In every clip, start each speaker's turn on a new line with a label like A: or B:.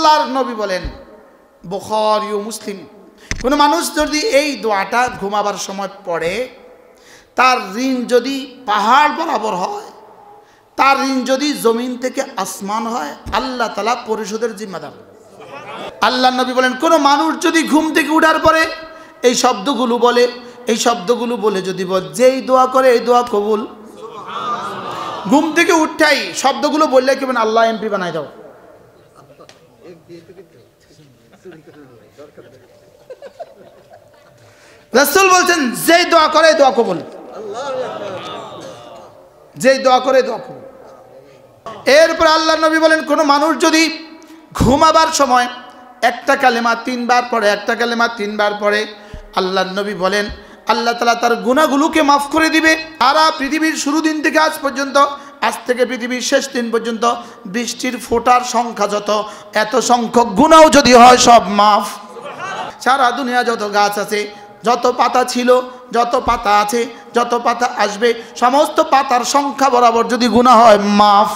A: আল্লাহর নবী বলেন, বুখারী ও মুসলিম, কোনো মানুষ যদি এই দোয়াটা ঘুমাবার সময় পড়ে, তার ঋণ যদি পাহাড় বরাবর হয়, তার ঋণ যদি জমিন থেকে আসমান হয়, আল্লাহ তাআলা পরিশোধের জিম্মাদার। আল্লাহর নবী বলেন, কোনো মানুষ যদি ঘুম থেকে উঠার পরে এই শব্দগুলো বলে, এই শব্দগুলো বলে যদি যেই দোয়া করে এই দোয়া কবুল। ঘুম থেকে উঠাই শব্দগুলো বললে কেমন, আল্লাহ এমপি বানাই দাও। রাসূল বলছেন, যেই দোয়া করে এই দোয়া কবুল, যেই দোয়া করে দোয়া কবুল। এরপর আল্লাহর নবী বলেন, কোনো মানুষ যদি ঘুমাবার সময় একটা কালেমা 3 বার পড়ে, একটা কালেমা 3 বার পড়ে, আল্লাহর নবী বলেন আল্লাহ তাআলা তার গুনাহগুলোকে মাফ করে দিবে। সারা পৃথিবীর শুরু দিন থেকে আজ পর্যন্ত, আজ থেকে পৃথিবীর শেষ দিন পর্যন্ত বৃষ্টির ফোঁটার সংখ্যা যত, এত সংখ্যক গুনাহ যদি হয় সব মাফ। সারা দুনিয়া যত গাছ আছে, যত পাতা ছিল, যত পাতা আছে, যত পাতা আসবে, সমস্ত পাতার সংখ্যা বরাবর যদি গুনাহ হয় মাফ।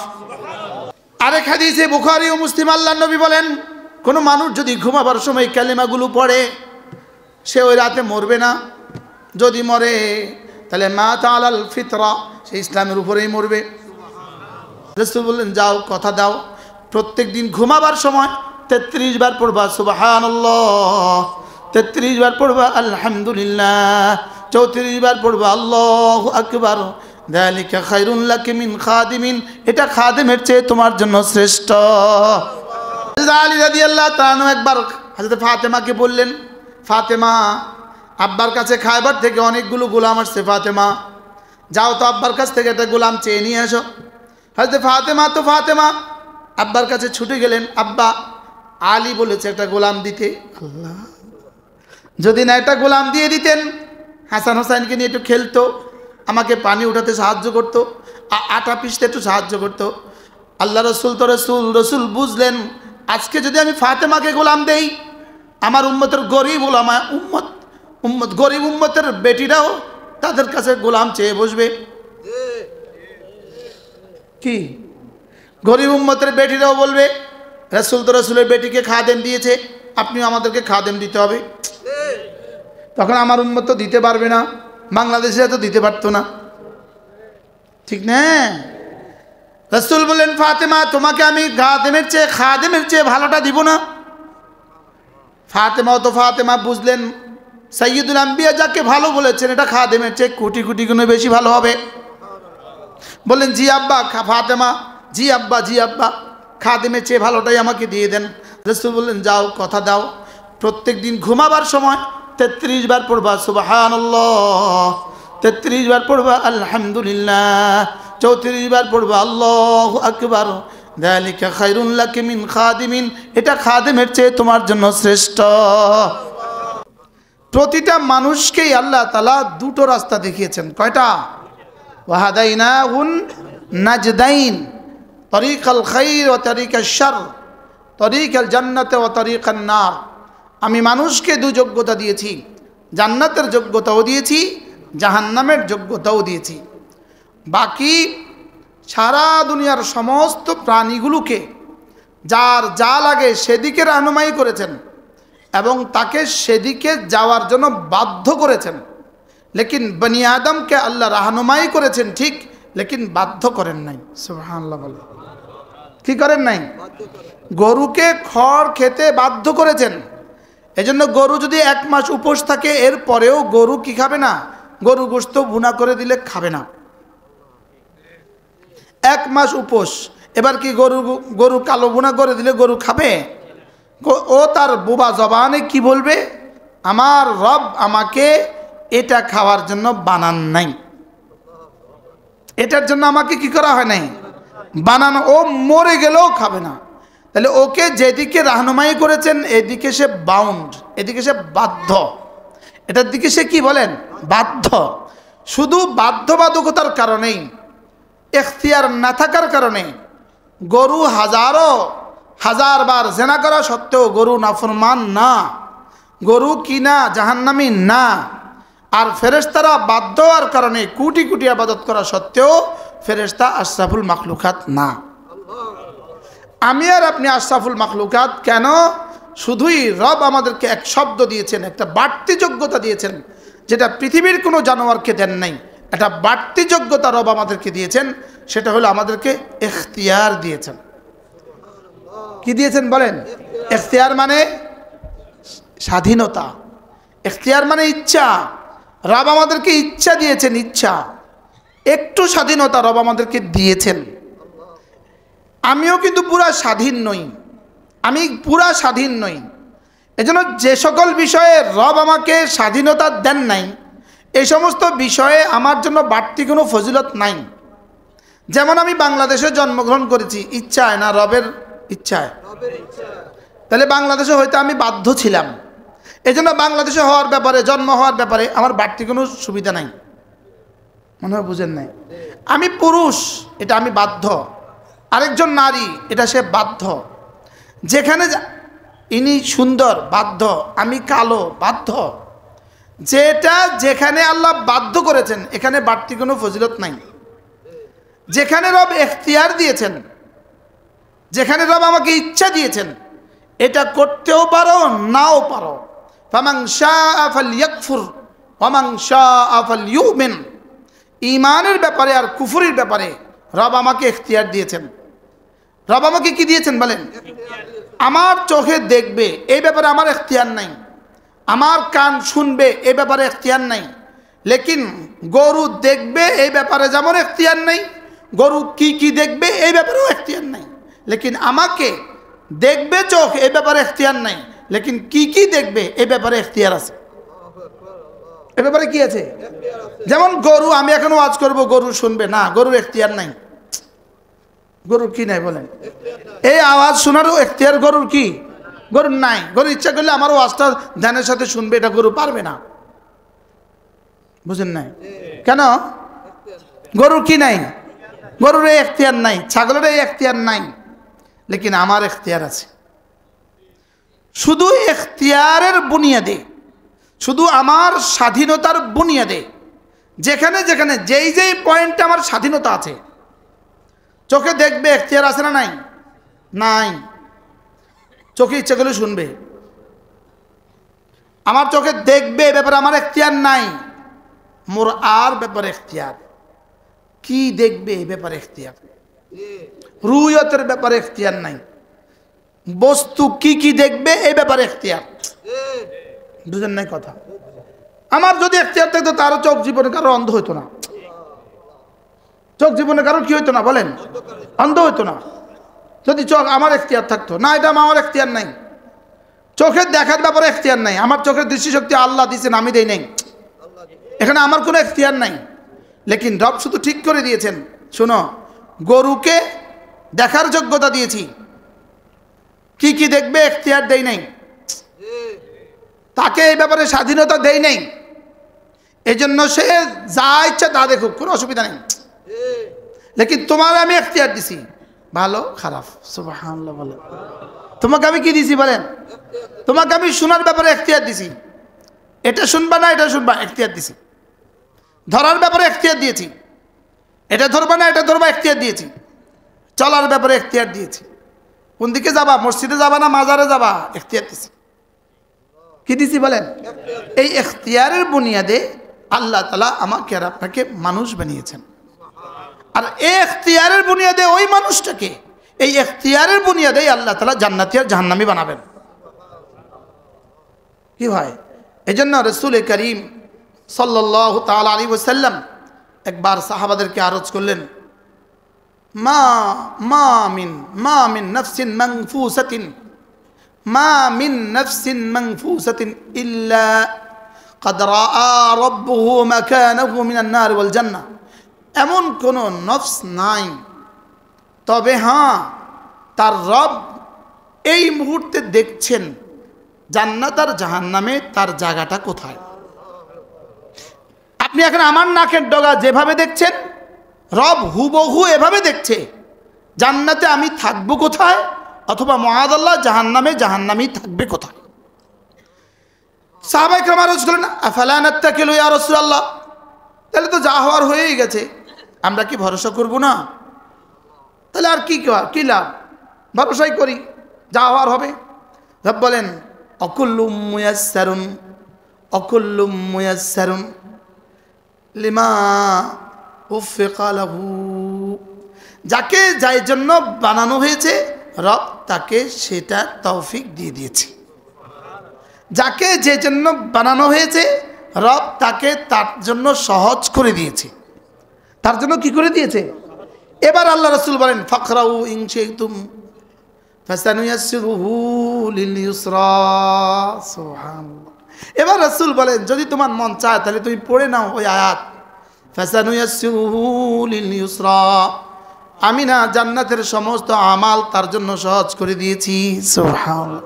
A: আরেক হাদিসে বুখারী ও মুসলিম আল্লাহর নবী বলেন, কোনো মানুষ যদি ঘুমাবার সময় কালেমাগুলো পড়ে, সে ওই রাতে মরবে না। যদি মরে তাহলে মাতা আলাল ফিতরা, সে ইসলামের উপরেই মরবে। রাসূল বললেন, যাও কথা দাও, প্রত্যেক দিন ঘুমাবার সময় 33 বার পড়বা সুবহানাল্লাহ, 33 বার পড়বা আলহামদুলিল্লাহ, 34 বার পড়বা আল্লাহু আকবার। যালিকা খায়রুন লাকি মিন খাদিমিন, এটা খাদেমের চেয়ে তোমার জন্য শ্রেষ্ঠ। আলী রাদিয়াল্লাহু তাআলা একবার হযরত ফাতেমাকে বললেন, ফাতেমা, আব্বার কাছে খায়বার থেকে অনেকগুলো গোলাম আসছে, ফাতেমা যাও তো আব্বার কাছ থেকে একটা গোলাম চেয়ে নিয়ে আসো। হযরত ফাতেমা আব্বার কাছে ছুটে গেলেন, আব্বা আলী বলেছে একটা গোলাম দিতে। আল্লাহ, যদি না একটা গোলাম দিয়ে দিতেন, হাসান হোসেনকে নিয়ে একটু খেলতো, আমাকে পানি উঠাতে সাহায্য করতো, আটা পিষতে একটু সাহায্য করতো। আল্লাহ রসুল তো রসুল বুঝলেন, আজকে যদি আমি ফাতেমাকে গোলাম দেই, আমার উম্মতের গরিব ওলামা গরিব উম্মতের বেটিরাও তাদের কাছে গোলাম চেয়ে বসবে। কি গরিব উম্মতের বেটিরাও বলবে, রসুল তো রসুলের বেটিকে খাদেম দিয়েছে, আপনিও আমাদেরকে খাদেম দিতে হবে। তখন আমার উম্মত তো দিতে পারবে না, বাংলাদেশে তো দিতে পারতো না, ঠিক না? রসুল বললেন, ফাতেমা, তোমাকে আমি খাদেমের চেয়ে ভালোটা দিব না। ফাতেমা বুঝলেন, সাইয়্যিদুল আম্বিয়া যাকে ভালো বলেছেন, এটা খাদেমের চেয়ে কোটি কোটি গুণে বেশি ভালো হবে। বললেন, জি আব্বা। ফাতেমা, জি আব্বা, খাদেমের চেয়ে ভালোটাই আমাকে দিয়ে দেন। রাসূল বললেন, যাও কথা দাও, প্রত্যেক দিন ঘুমাবার সময় 33 বার পড়বা সুবহানাল্লাহ, 33 বার পড়বা আলহামদুলিল্লাহ, 34 বার পড়বা আল্লাহু আকবার। যালিকা খায়রুন লাকি মিন খাদিমিন, এটা খাদেমের চেয়ে তোমার জন্য শ্রেষ্ঠ। প্রতিটা মানুষকেই আল্লাহ তাআলা দুটো রাস্তা দেখিয়েছেন। কয়টা? ওয়াহাদাইনাহুন নাজদাইন, তরিকাল খাইর ওয়া তরিকাশ শার, তরিকাল জান্নাত ওয়া তরিকান নার। আমি মানুষকে দু যোগ্যতা দিয়েছি, জান্নাতের যোগ্যতাও দিয়েছি, জাহান্নামের যোগ্যতাও দিয়েছি। বাকি সারা দুনিয়ার সমস্ত প্রাণীগুলোকে যার যা লাগে সেদিকে রাহনুমাই করেছেন এবং তাকে সেদিকে যাওয়ার জন্য বাধ্য করেছেন। লেকিন বনি আদমকে আল্লাহ রাহনুমাই করেছেন ঠিক, লেকিন বাধ্য করেন নাই। সুবহানাল্লাহ বলে, কি করেন নাই? গরুকে খড় খেতে বাধ্য করেছেন। এজন্য গরু যদি 1 মাস উপোস থাকে, এর পরেও গরু কি খাবে না? গরু গোশত ভুনা করে দিলে খাবে না। 1 মাস উপোস, এবার কি গরু কালো ভুনা করে দিলে গরু খাবে? ও তার বোবা জবানে কি বলবে? আমার রব আমাকে এটা খাওয়ার জন্য বানান নাই, এটার জন্য আমাকে কি করা হয় নাই, বানানো। ও মরে গেলেও খাবে না। তাহলে ওকে যেদিকে রাহনুমাই করেছেন এদিকে সে বাউন্ড, এদিকে সে বাধ্য, এটার দিকে সে কি বলেন? বাধ্য। শুধু বাধ্যবাধকতার কারণেই, এখতিয়ার না থাকার কারণে গরু হাজার বার জেনা করা সত্ত্বেও গরু নাফরমান না, গরু কিনা জাহান্নামী না। আর ফেরেশতারা বাধ্য হওয়ার কারণে কোটি কোটি ইবাদত করা সত্ত্বেও ফেরেশতা আশরাফুল মাখলুকাত না। আমি আর আপনি আশরাফুল মাখলুকাত কেন? শুধুই রব আমাদেরকে এক শব্দ দিয়েছেন, একটা বাড়তি যোগ্যতা দিয়েছেন, যেটা পৃথিবীর কোনো জানোয়ারকে দেন নাই। একটা বাড়তি যোগ্যতা রব আমাদেরকে দিয়েছেন, সেটা হলো আমাদেরকে ইখতিয়ার দিয়েছেন। কি দিয়েছেন বলেন? ইখতিয়ার মানে স্বাধীনতা, ইখতিয়ার মানে ইচ্ছা। রব আমাদেরকে ইচ্ছা দিয়েছেন, ইচ্ছা, একটু স্বাধীনতা রব আমাদেরকে দিয়েছেন। আমিও কিন্তু পুরা স্বাধীন নই, আমি পুরা স্বাধীন নই। এজন্য যে সকল বিষয়ে রব আমাকে স্বাধীনতা দেন নাই, এই সমস্ত বিষয়ে আমার জন্য বাড়তি কোনো ফজিলত নাই। যেমন আমি বাংলাদেশে জন্মগ্রহণ করেছি ইচ্ছায় না রবের ইচ্ছায়? তাহলে বাংলাদেশে হয়তো আমি বাধ্য ছিলাম, এজন্য বাংলাদেশে হওয়ার ব্যাপারে, জন্ম হওয়ার ব্যাপারে আমার বাড়তি কোনো সুবিধা নাই। মনে হয় বুঝেন নাই? আমি পুরুষ, এটা আমি বাধ্য। আরেকজন নারী, এটা সে বাধ্য। যেখানে ইনি সুন্দর, বাধ্য। আমি কালো, বাধ্য। যেটা যেখানে আল্লাহ বাধ্য করেছেন, এখানে বাড়তি কোনো ফজিলত নাই। যেখানে রব ইখতিয়ার দিয়েছেন, যেখানে রব আমাকে ইচ্ছা দিয়েছেন, এটা করতেও পারো, নাও পারো। ফামান শাআ ফালইয়াকফুর ওয়ামান শাআ ফালইউমিন। ঈমানের ব্যাপারে আর কুফরির ব্যাপারে রব আমাকে ইখতিয়ার দিয়েছেন। রব আমাকে কি দিয়েছেন বলেন? আমার চোখে দেখবে, এই ব্যাপারে আমার ইখতিয়ার নাই। আমার কান শুনবে, এই ব্যাপারে ইখতিয়ার নাই। লেকিন গরু দেখবে, এই ব্যাপারে যেমন ইখতিয়ার নাই, গরু কি কি দেখবে এই ব্যাপারেও ইখতিয়ার নাই। লেকিন আমাকে দেখবে চোখ, এই ব্যাপারে ইখতিয়ার নাই। লেকিন কি কি দেখবে এই ব্যাপারে ইখতিয়ার আছে। এ ব্যাপারে কি আছে? যেমন গরু, আমি এখন ওয়াজ করব, গরু শুনবে না, গরুর ইখতিয়ার নাই। গরুর কি নাই বলেন? এই আওয়াজ শোনারও ইখতিয়ার গরুর কি? গরুর নাই। গরু ইচ্ছা করলে আমার ওয়াজটা ধ্যানের সাথে শুনবে, এটা গরু পারবে না। বুঝেন নাই? কেন? গরুর কি নাই? গরুর এই ইখতিয়ার নাই, ছাগলের এই ইখতিয়ার নাই। লেকিন আমার ইখতিয়ার আছে। শুধু ইখতিয়ারের বুনিয়াদে, শুধু আমার স্বাধীনতার বুনিয়াদে, যেখানে যেখানে যেই যেই পয়েন্টে আমার স্বাধীনতা আছে। চোখে দেখবে, ইখতিয়ার আছে না নাই? নাই। চোখে ইচ্ছা করলে শুনবে। আমার চোখে দেখবে, এ ব্যাপারে আমার ইখতিয়ার নাই। মোর আর ব্যাপারে ইখতিয়ার, কি দেখবে এই ব্যাপারে ইখতিয়ার। রুয়তের ব্যাপারে ইখতিয়ার নাই। বস্তু কি কি দেখবে এই ব্যাপারে ইখতিয়ার। বুঝেন নাই কথা? আমার যদি ইখতিয়ার থাকতো, তারও চোখ জীবনে কারো অন্ধ হইতো না। চোখ জীবনে কারো কি হইতো না বলেন? অন্ধ হইতো না। যদি চোখ আমার ইখতিয়ার থাকতো না, এটা আমার ইখতিয়ার নাই। চোখের দেখার ব্যাপারে ইখতিয়ার নাই। আমার চোখের দৃষ্টিশক্তি আল্লাহ দিয়েছেন, আমি দেই নাই। এখানে আমার কোনো ইখতিয়ার নাই। লেকিন রব শুধু ঠিক করে দিয়েছেন, শোনো, গরুকে দেখার যোগ্যতা দিয়েছি, কি কি দেখবে ইখতিয়ার দেই নাই। তাকে এই ব্যাপারে স্বাধীনতা দেই নাই। এই জন্য সে যা ইচ্ছা তা দেখুক, কোনো অসুবিধা নেই। লেকিন তোমার আমি ইখতিয়ার দিছি, ভালো খারাপ। সুবহানাল্লাহ বলেন। তোমাকে আমি কি দিছি বলেন? তোমাকে আমি শোনার ব্যাপারে ইখতিয়ার দিছি, এটা শুনবা না এটা শুনবা, ইখতিয়ার দিছি। ধরার ব্যাপারে ইখতিয়ার দিয়েছি, এটা ধরবা না এটা ধরবা, ইখতিয়ার দিয়েছি। চলার ব্যাপারে ইখতিয়ার দিয়েছি। কোন দিকে যাবা, মসজিদে যাবা না মাজারে যাবা, ইখতিয়ার দিছি। কি দিছি বলেন? এই ইখতিয়ারের বুনিয়াদে আল্লাহ তাআলা আমাকে আর আপনাকে মানুষ বানিয়েছেন। আর এই ইখতিয়ারের বুনিয়াদে ওই মানুষটাকে, এই ইখতিয়ারের বুনিয়াদে আল্লাহ তাআলা জান্নাতি আর জাহান্নামী বানাবেন। কি হয়? এই জন্য রাসূল করিম সাল্লাল্লাহু তাআলা আলাইহি ওয়াসাল্লাম একবার সাহাবাদেরকে আরজ করলেন, মা মিন নাফসিন মানফুসাতিন, মা মিন নাফসিন মানফুসাতিন ইল্লা قد রাআ রাব্বুহু মাকানাহু মিনান নার ওয়াল জান্নাহ। এমন কোন নফস নাই, তবে হ্যাঁ তার রব এই মুহূর্তে দেখছেন জান্নাত আর জাহান্নামে তার জায়গাটা কোথায়। আপনি এখন আমার নাকের ডগা যেভাবে দেখছেন, রব হুবহু এভাবে দেখছে জান্নাতে আমি থাকবো কোথায়, অথবা মুআযাল্লাহ জাহান্নামে জাহান্নামী থাকবে কোথায়। সাহাবায়ে কেরাম আরজ করলেন, আফালা নাত্তাকিলু ইয়া রাসূলুল্লাহ, তাহলে তো যা হওয়ার হয়েই গেছে, আমরা কি ভরসা করব না? তাহলে আর কি লাভ? ভরসাই করি যা হওয়ার হবে। রব বলেন অকুল্লুম মুয়াসসারুন লিমা উফিকা লাহু, যাকে যার জন্য বানানো হয়েছে রব তাকে সেটা তৌফিক দিয়ে দিয়েছে। যাকে যে জন্য বানানো হয়েছে রব তাকে তার জন্য সহজ করে দিয়েছে। তার জন্য কি করে দিয়েছে? এবার আল্লাহ রাসূল বলেন ফাকরাউ ইন শি'তুম ফাসানুয়াসসিরুহু লিল ইউসরা। সুবহানাল্লাহ। এবার রাসূল বলেন যদি তোমার মন চায় তাহলে তুমি পড়ে নাও ওই আয়াত ফাসানুয়াসসিরুহু লিল ইউসরা, আমি না জান্নাতের সমস্ত আমাল তার জন্য সহজ করে দিয়েছি। সুবহানাল্লাহ।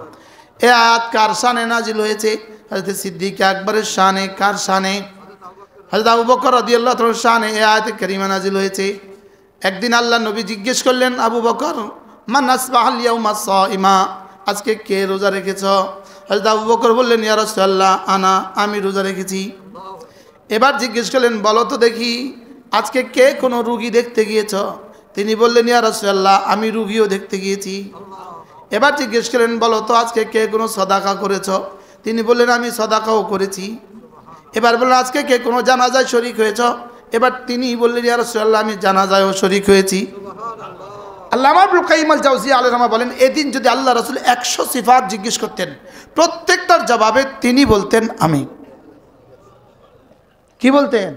A: এই আয়াত কার শানে নাজিল হয়েছে? হযরত সিদ্দিক আকবরের শানে। কার শানে? হযরত আবু বকর রাদিয়াল্লাহু তাআলার শানে এই আয়াতে কারিমা নাজিল হয়েছে। একদিন আল্লাহ নবী জিজ্ঞেস করলেন আবু বকর মান আসবাহাল ইয়াউমা সাইমা, আজকে কে রোজা রেখেছ? হযরত আবু বকর বললেন ইয়া রাসূলুল্লাহ আনা, আমি রোজা রেখেছি। এবার জিজ্ঞেস করলেন বলো তো দেখি আজকে কে কোনো রোগী দেখতে গিয়েছ? তিনি বললেন ইয়া রাসূলুল্লাহ আমি রোগীও দেখতে গিয়েছি। এবার জিজ্ঞেস করলেন বলো তো আজকে কে কোনো সদাকা করেছ? তিনি বললেন আমি সদাকাও করেছি। এবার বললেন আজকে কে কোনো জানাজায় শরীক হয়েছ? এবার তিনি বললেন ইয়া রাসূলুল্লাহ আমি জানাজায়ও শরীক হয়েছি। আল্লামা ইবনুল কাইয়িম আল জাওজিয়া আলাইহিস রাহমাহ বলেন এদিন যদি আল্লাহ রাসূল 100 সিফাত জিজ্ঞেস করতেন প্রত্যেকটার জবাবে তিনি বলতেন আমি। কি বলতেন?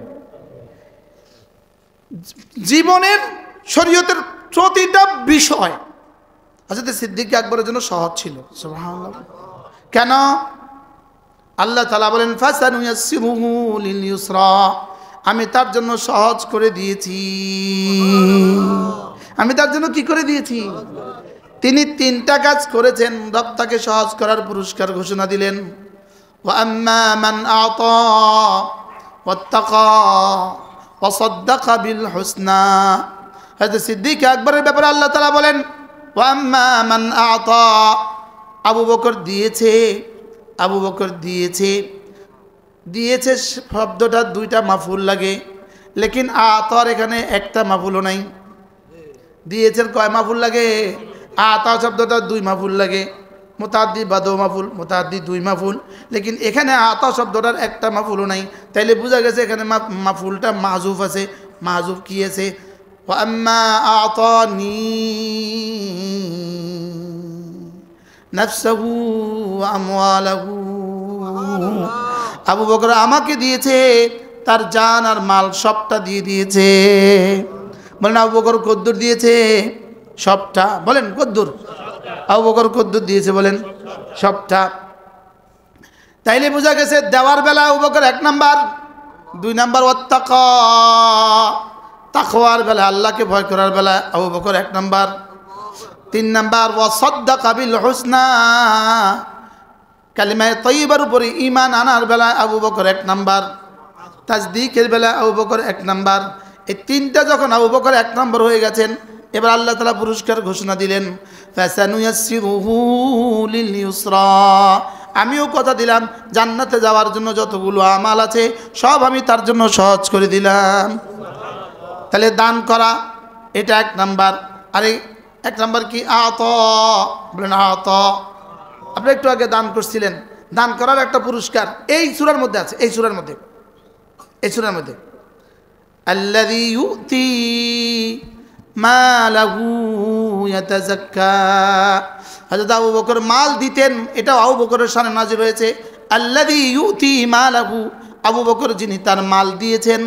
A: জীবনের শরীয়তের প্রতিটা বিষয় হযরত সিদ্দিক আকবরের জন্য সহজ ছিল। সুবহানাল্লাহ। কেন? আল্লাহ তাআলা বলেন ফাসানুয়াসসিরুহু লিল ইউসরা, আমি তার জন্য সহজ করে দিয়েছি। আমি তার জন্য কি করে দিয়েছি? তিনি 3টা কাজ করেছেন, রব তাকে সহজ করার পুরস্কার ঘোষণা দিলেন। ওয়া আম্মা মান আতা ওয়াত্তাকা ওয়া সাদ্দাকা বিল হুসনা। হযরত সিদ্দিক আকবরের ব্যাপারে আল্লাহ তাআলা বলেন ওয়া আম্মা মান আতা, আবু বকর দিয়েছে, আবু বকর দিয়েছে। দিয়েছে শব্দটা 2টা মাফুল লাগে, লেকিন আতার এখানে একটা মাফুলও নাই। দিয়েছেন কয় মাফুল লাগে? আতা শব্দটা 2 মাফুল লাগে। মুতাআদ্দি বা 2 মাফুল, মুতাআদ্দি 2 মাফুল, লেকিন এখানে আতা শব্দটার একটা মাফুলও নাই। তাইলে বোঝা গেছে এখানে মাফুলটা মাহজুফ আছে। মাহজুফ কি আছে? ওয়া আম্মা আতানি নাফসাহু ওয়া আমওয়ালাহু, আবু বকর আমাকে দিয়েছে, তার জান আর মাল সবটা দিয়ে দিয়েছে। বলেন আবু বকর কদ্দুর দিয়েছে? সবটা। বলেন কদ্দুর? আবু বকর কদ্দুর দিয়েছে? বলেন সবটা। তাইলে বোঝা গেছে দেওয়ার বেলা আবু বকর 1 নাম্বার, 2 নাম্বার ওয়াত্তাকা, তাকওয়ার বেলা আল্লাহকে ভয় করার বেলা আবু বকর 1 নাম্বার, 3 নাম্বার ওয়া সাদ্দাকা বিল হুসনা, কালিমায়ে তাইয়্যিবার উপরে ঈমান আনার বেলা আবু বকর 1 নাম্বার, তাসদিকের বেলা আবু বকর 1 নাম্বার। এই 3টা যখন আবু বকর 1 নাম্বার হয়ে গেছেন, এবার আল্লাহ তাআলা পুরস্কার ঘোষণা দিলেন ফাসানুয়াসসিরুহু লিল ইউসরা, আমিও কথা দিলাম জান্নাতে যাওয়ার জন্য যতগুলো আমাল আছে সব আমি তার জন্য সহজ করে দিলাম। তাহলে দান করা এটা 1 নাম্বার। আরে 1 নাম্বার কি? আতা। বলেন আতা। আপনি একটু আগে দান করছিলেন, দান করার একটা পুরস্কার এই সূরার মধ্যে আছে। এই সূরার মধ্যে, এই সূরার মধ্যে আল্লাযী ইউতি মালাহু ইয়াতাযাক্কা, হযরত আবু বকর মাল দিতেন, এটা আবু বকরের শানে নাজিল হয়েছে। আল্লাযী ইউতি মালাহু, আবু বকর যিনি তার মাল দিয়েছেন,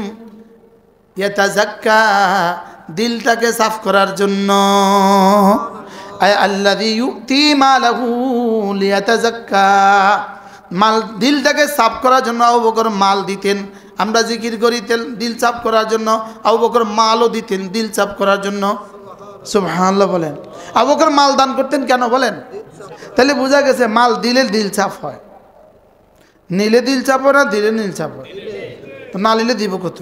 A: ইয়াতাযাক্কা দিলটাকে সাফ করার জন্য। আল্লাযী ইউতি মালাহু লিয়াতাযাক্কা, মাল দিলটাকে সাফ করার জন্য আবু বকর মাল দিতেন। আমরা জিকির করি দিল সাফ করার জন্য, আবু বকর মালও দিতেন দিল সাফ করার জন্য। সুবহানাল্লাহ। বলেন আবু বকর মাল দান করতেন কেন? বলেন। তাহলে বোঝা গেছে মাল দিলে দিল সাফ হয়, নিলে দিল সাফ হয় না, দিলে নীল সাফ হয়। তো না নিলে দিব কত?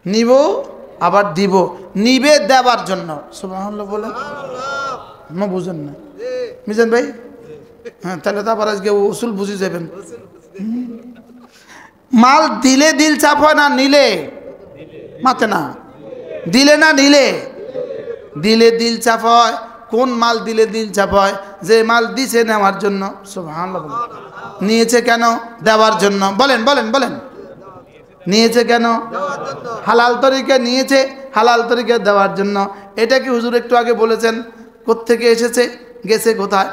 A: নিব আবার দিব, নিবে দেবার জন্য। সুবহানাল্লাহ। বলেন না বুঝেন না মিজান ভাই? হ্যাঁ, তাহলে তো আবার আজকে উসুল বুঝে যাবেন। মাল দিলে দিল চাপ হয় না, নিলে মাতে না, দিলে না নিলে, দিলে দিল চাপ হয়, কোন মাল দিলে দিল চাপ হয়? যে মাল দিছে নেওয়ার জন্য। সুবহানাল্লাহ। নিয়েছে কেন? দেওয়ার জন্য। বলেন বলেন বলেন, নিয়েছে কেন? হালাল তরিকা নিয়েছে, হালাল তরিকা দেওয়ার জন্য। এটা কি হুজুর একটু আগে বলেছেন? কোত্থেকে এসেছে, গেছে কোথায়,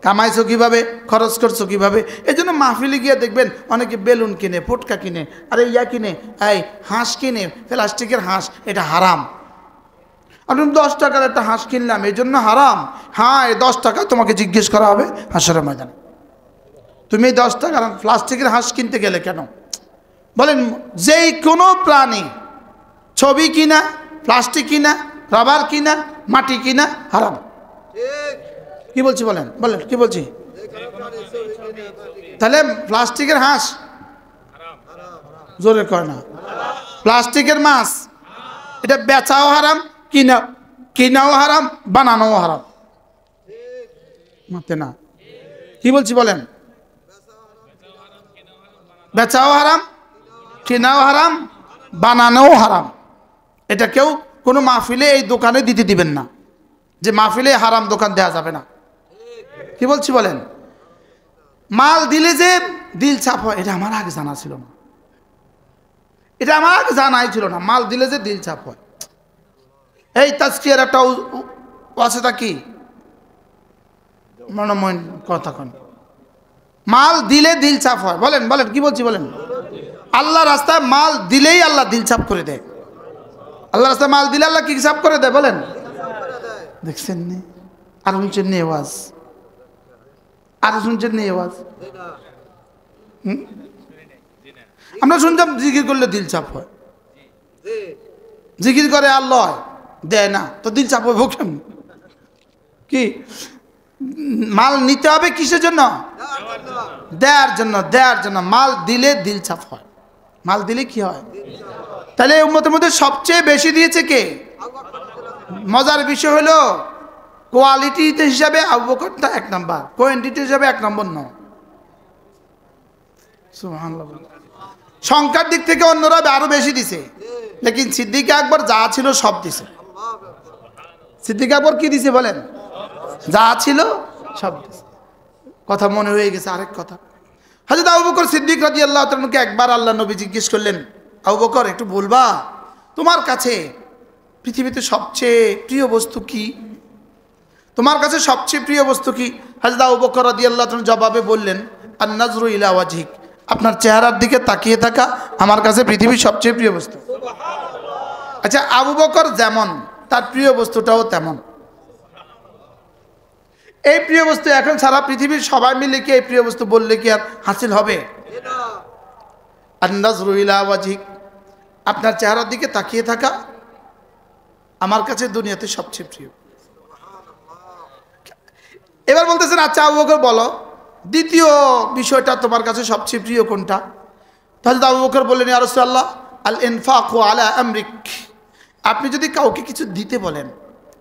A: কামাইছো কিভাবে, খরচ করছো কিভাবে? এই জন্য মাহফিলে গিয়ে দেখবেন অনেকে বেলুন কিনে, ফুটকা কিনে, আরে ইয়া কিনে, এই হাঁস কিনে, প্লাস্টিকের হাঁস, এটা হারাম। আপনি 10 টাকার একটা হাঁস কিনলাম, এই জন্য হারাম? হ্যাঁ, এই 10 টাকা তোমাকে জিজ্ঞেস করা হবে হাঁসের ময়দানে, তুমি 10 টাকার প্লাস্টিকের হাঁস কিনতে গেলে কেন? বলেন, যেই কোনো প্রাণী, ছবি কিনা, প্লাস্টিক কিনা, রাবার কিনা, মাটি কিনা হারাম। কি বলছি বলেন বলেন, কি বলছি? তাহলে প্লাস্টিকের হাঁস জোরে কয় না, প্লাস্টিকের মাছ, এটা বেচাও হারাম, কিনাও হারাম, বানানোও হারাম। মাতে না, কি বলছি বলেন? বেচাও হারাম, কিনাও হারাম, বানানোও হারাম। এটা কেউ কোনো মাহফিলে এই দোকানে দিতে দিবেন না, যে মাহফিলে হারাম দোকান দেওয়া যাবে না। কি বলছি বলেন? মাল দিলে যে দিল চাপ হয়, এটা আমার আগে জানা ছিল না, এটা আমার আগে জানাই ছিল না। মাল দিলে যে দিল চাপ হয়, এই তাজকিয়ার একটা আছে, তা কি মনোময় কথা কন, মাল দিলে দিল চাপ হয়। বলেন বলেন, কি বলছি বলেন? আল্লাহ রাস্তায় মাল দিলেই আল্লাহ দিল চাপ করে দেয়। আল্লাহ রাস্তায় মাল দিলে আল্লাহ কি চাপ করে দেয় বলেন? দেখছেন নি? আর শুনছেন নি আওয়াজ? আর শুনছেন নি আওয়াজ? আমরা শুনতাম জিকির করলে দিল চাপ হয়, জিকির করে আল্লাহ দেয় না, তো দিল চাপ হবে কেমন? কি মাল নিতে হবে কিসের জন্য? দেওয়ার জন্য। দেওয়ার জন্য। মাল দিলে দিল চাপ হয়, মাল দিলে কি হয়? তাহলে উম্মতের মধ্যে সবচেয়ে বেশি দিয়েছে কে? মজার বিষয় হলো কোয়ালিটি হিসাবে আবু বকরটা 1 নাম্বার, কোয়ান্টিটি হিসাবে 1 নম্বর নয়। সুবহানাল্লাহ। সংখ্যার দিক থেকে অন্যরা আরো বেশি দিছে, লেকিন সিদ্দিক আকবর যা ছিল সব দিছে। সিদ্দিক আকবর কি দিছে বলেন? যা ছিল সব দিছে। কথা মনে হয়ে গেছে আরেক কথা। হযরত আবু বকর সিদ্দিক রাদিয়াল্লাহু তাআলা কে একবার আল্লাহ নবী জিজ্ঞেস করলেন, আবু বকর একটু বলবা তোমার কাছে পৃথিবীতে সবচেয়ে প্রিয় বস্তু কি? তোমার কাছে সবচেয়ে প্রিয় বস্তু কি? হযরত আবু বকর রাদিয়াল্লাহু তাআলা জবাবে বললেন, আন-নাজরু ইলা ওয়াজহিক, আপনার চেহারার দিকে তাকিয়ে থাকা আমার কাছে পৃথিবীর সবচেয়ে প্রিয় বস্তু। আচ্ছা, আবু বকর যেমন তার প্রিয় বস্তুটাও তেমন। এই প্রিয় বস্তু এখন সারা পৃথিবীর সবাই মিলে কি এই প্রিয় বস্তু বললে কি আর হাসিল হবে? আন-নাজরু ইলা ওয়াজহিক, আপনার চেহারার দিকে তাকিয়ে থাকা আমার কাছে দুনিয়াতে সবচেয়ে প্রিয়। এবার বলতেছেন, আচ্ছা আবু বকর বলো দ্বিতীয় বিষয়টা তোমার কাছে সবচেয়ে প্রিয় কোনটা? হযরত আবু বকর বললেন, ইয়া রাসূলুল্লাহ আল ইনফাকু আলা আমরিক, আপনি যদি কাউকে কিছু দিতে বলেন,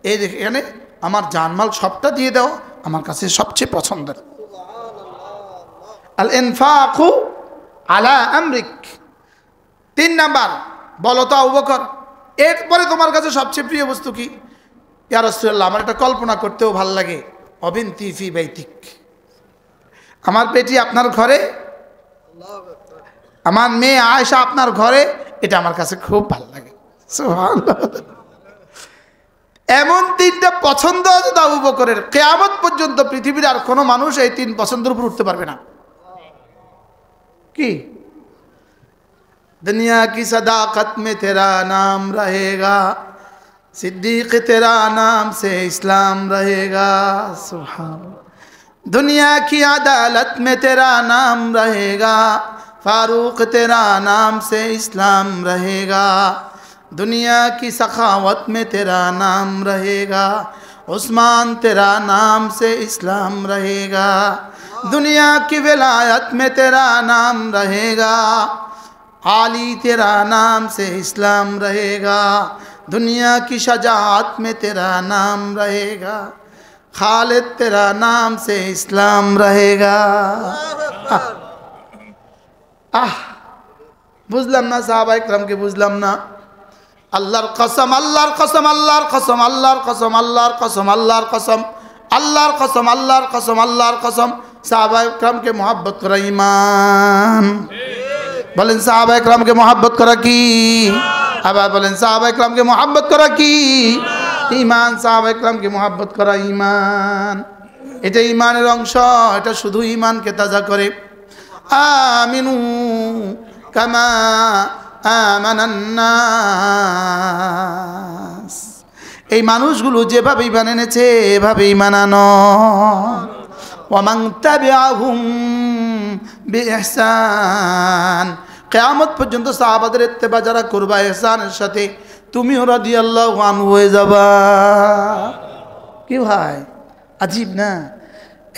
A: এই এখানে আমার জানমাল সবটা দিয়ে দাও, আমার কাছে সবচেয়ে পছন্দের। আল ইনফাকু আলা আমরিক। 3 নাম্বার, বলো তো আবু বকর এরপরে তোমার কাছে সবচেয়ে প্রিয় বস্তু কি? ইয়া রাসূলুল্লাহ আমার এটা কল্পনা করতেও ভালো লাগে, অবিনতি ফি বাইতিক, আমার বেটি আপনার ঘরে, আমার মেয়ে আয়েশা আপনার ঘরে, এটা আমার কাছে খুব ভালো লাগে। সুবহানাল্লাহ। এমন 3টা পছন্দ আছে আবু বকরের, কিয়ামত পর্যন্ত পৃথিবীর আর কোনো মানুষ এই 3 পছন্দের উপর উঠতে পারবে না। কি? दुनिया की सदाकत में तेरा नाम रहेगा, सिद्दीक तेरा नाम से इस्लाम रहेगा। सुभान। दुनिया की अदालत में तेरा नाम रहेगा, फारूक तेरा नाम से इस्लाम रहेगा। दुनिया की सखावत में तेरा नाम रहेगा, उस्मान तेरा नाम से इस्लाम रहेगा। दुनिया की विलायत में तेरा नाम रहेगा, आली तेरा नाम से इस्लाम रहेगा। दुनिया की शजाअत में तेरा नाम रहेगा, खालिद तेरा नाम से इस्लाम रहेगा। বুঝলাম না সাহাবা ইকরামকে, বুঝলাম না। আল্লাহর কসম, আল্লাহর কসম, আল্লাহর কসম, আল্লাহর কসম, আল্লাহর কসম, আল্লাহর কসম, আল্লাহর কসম, আল্লাহর কসম, আল্লাহর কসম। সাহাবায়ে কেরামকে মহব্বত করা ঈমান। বলেন সাহাবায়ে কেরামকে মহব্বত করা কি? আবার বলেন সাহাবায়ে কেরামকে মহব্বত করা কি? ঈমান। সাহাবায়ে কেরামকে মহব্বত করা ঈমান। এটা ঈমানের অংশ। এটা শুধু ঈমানকে তাজা করে। আমিনু কামা আমানান নাস। এই মানুষগুলো যেভাবে ঈমান এনেছে এভাবে ঈমান আনো। ওয়ামান তাবিআহুম বিইহসান। কিয়ামত পর্যন্ত সাহাবাদের ইত্তেবা যারা করবা ইহসানের সাথে, তুমিও রাদিয়াল্লাহু আনহু হয়ে যাবা। কি ভাই, আজীব না?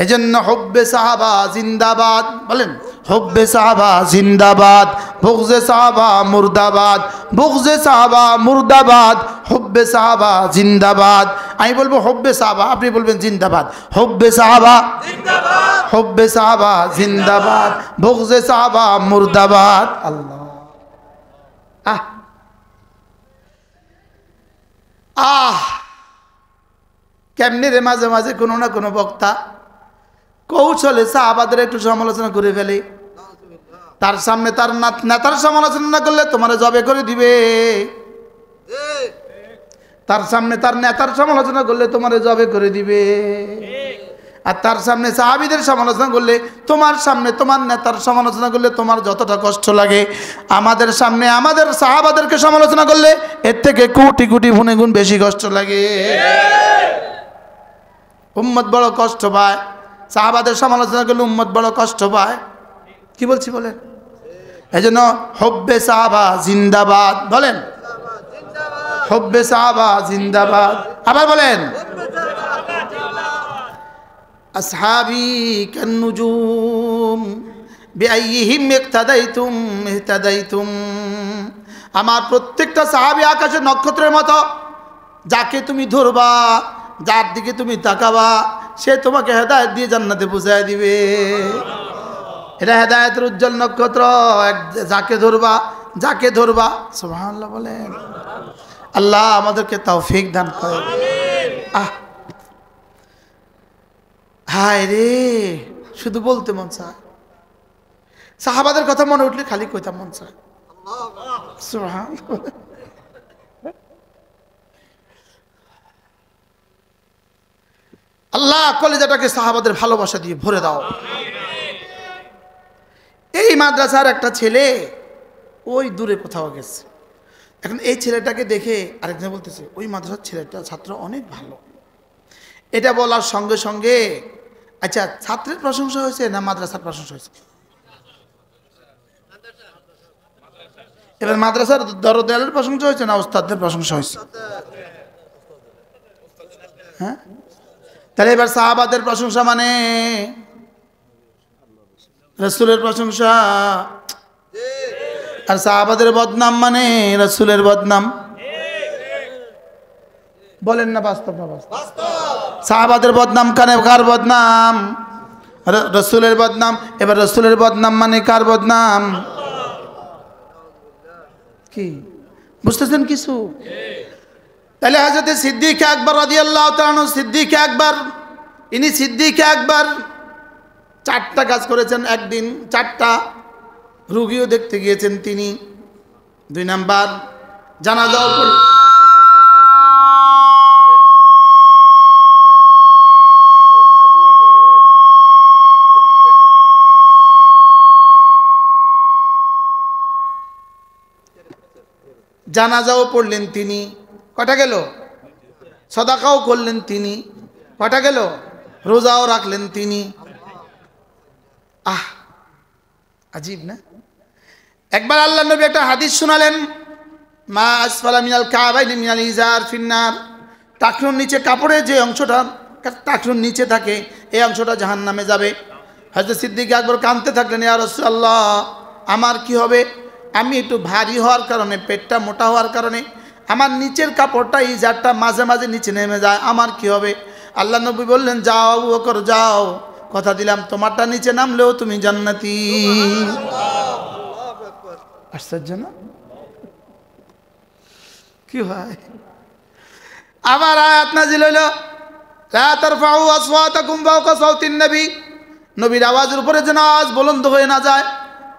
A: এজন্য হুব্বে সাহাবা জিন্দাবাদ। বলেন হুব্বে সাহাবা জিন্দাবাদ, বুগজে সাহাবা মুর্দাবাদ, বুগজে সাহাবা মুর্দাবাদ, হুব্বে সাহাবা জিন্দাবাদ। আমি বলবো হুব্বে সাহাবা, আপনি বলবেন জিন্দাবাদ। হুব্বে সাহাবা জিন্দাবাদ, হুব্বে সাহাবা জিন্দাবাদ, বুগজে সাহাবা মুর্দাবাদ। আল্লাহ আহ আহ কেমনি রে, মাঝে মাঝে কোনো না কোনো বক্তা কৌশলে সাহাবাদের একটু সমালোচনা করে ফেলে। তার সামনে তার নেতার সমালোচনা না করলে তোমার জবে করে দিবে। তার সামনে তার নেতার সমালোচনা করলে তোমার জবে করে দিবে। আর তার সামনে সাহাবীদের সমালোচনা করলে, তোমার সামনে তোমার নেতার সমালোচনা করলে তোমার যতটা কষ্ট লাগে, আমাদের সামনে আমাদের সাহাবাদেরকে সমালোচনা করলে এর থেকে কোটি কোটি গুণে গুণ বেশি কষ্ট লাগে। উম্মত বড় কষ্ট পায়, সাহাবাদের সমালোচনা করলে উম্মত বড় কষ্ট পায়। কি বলছি বলেন? এই জন্য হুব্বে সাহাবা জিন্দাবাদ। বলেন হুব্বে সাহাবা জিন্দাবাদ। আবার বলেন আসহাবি কান্নুজুম বিআইয়িহিম ইক্তাদাইতুম ইহতাদাইতুম। আমার প্রত্যেকটা সাহাবী আকাশের নক্ষত্রের মতো। যাকে তুমি ধরবা, যার দিকে তুমি তাকাবা, সে তোমাকে হেদায়েত দিয়ে জান্নাতে পৌঁছায় দিবে। এটা হেদায়েতের উজ্জ্বল নক্ষত্র। যাকে ধরবা, যাকে ধরবা। সুবহানাল্লাহ বলেন। আল্লাহ আমাদেরকে তৌফিক দান করে। আহ হায় রে, শুধু বলতে মন চায়। সাহাবাদের কথা মনে উঠলে খালি কইতাম মন চায়। সুবহানাল্লাহ। আল্লাহ কলিজাটাকে সাহাবাদের ভালোবাসা দিয়ে ভরে দাও। এই মাদ্রাসার একটা ছেলে ওই দূরে কোথাও গেছে। এখন এই ছেলেটাকে দেখে আরেকজন বলতেছে ওই মাদ্রাসার ছেলেটা ছাত্র অনেক ভালো। এটা বলার সঙ্গে সঙ্গে আচ্ছা, ছাত্রের প্রশংসা হয়েছে না মাদ্রাসার প্রশংসা হয়েছে? এবার মাদ্রাসার দরদেলের প্রশংসা হয়েছে না ওস্তাদের প্রশংসা হয়েছে? হ্যাঁ, তাহলে এবার সাহাবাদের প্রশংসা মানে রাসূলের প্রশংসা, আর সাহাবাদের বদনাম মানে রাসূলের বদনাম। বলেন না বাস্তব না বাস্তব? সাহাবাদের বদনাম কানে কার বদনাম? রাসূলের বদনাম। এবার রাসূলের বদনাম মানে কার বদনাম? কি বুঝতেছেন কিছু? তাহলে হযরত সিদ্দিক আকবর রাদিয়াল্লাহু তাআলা আনহু, সিদ্দিক আকবর, ইনি সিদ্দিক আকবর 4টা কাজ করেছেন একদিন। 4টা রোগীও দেখতে গিয়েছেন তিনি। 2 নাম্বার জানাজাও পড়ে জানাজাও পড়লেন তিনি। কটা গেল? সাদাকাও করলেন তিনি। কটা গেল? রোজাও রাখলেন তিনি। আহ আজীব না? একবার আল্লাহর নবী একটা হাদিস শোনালেন, মা আসফালা মিনাল কাবাইনি মিনাল ইজার ফিন্নার। টাকনুর নিচে, কাপড়ের যে অংশটা টাকনুর নিচে থাকে এই অংশটা জাহান্নামে যাবে। হযরত সিদ্দিক আকবর কাঁদতে থাকলেন, ইয়া রাসূলুল্লাহ আমার কি হবে? আমি একটু ভারী হওয়ার কারণে, পেটটা মোটা হওয়ার কারণে আমার নিচের কাপড়টা ইজারটা মাঝে মাঝে নিচে নেমে যায়, আমার কি হবে? আল্লাহ নবী বললেন, যাও আবু বকর যাও, কথা দিলাম তোমারটা নিচে নামলেও তুমি জান্নাতি। আশ্চর্য না? কি হয়? আবার আয়াত নাজিল হলো, লা তারফাউ আসওয়াতাকুম ফাওকা সাওতিন নবী, নবীর আওয়াজের উপরে যেন আওয়াজ বুলন্দ হয়ে না যায়,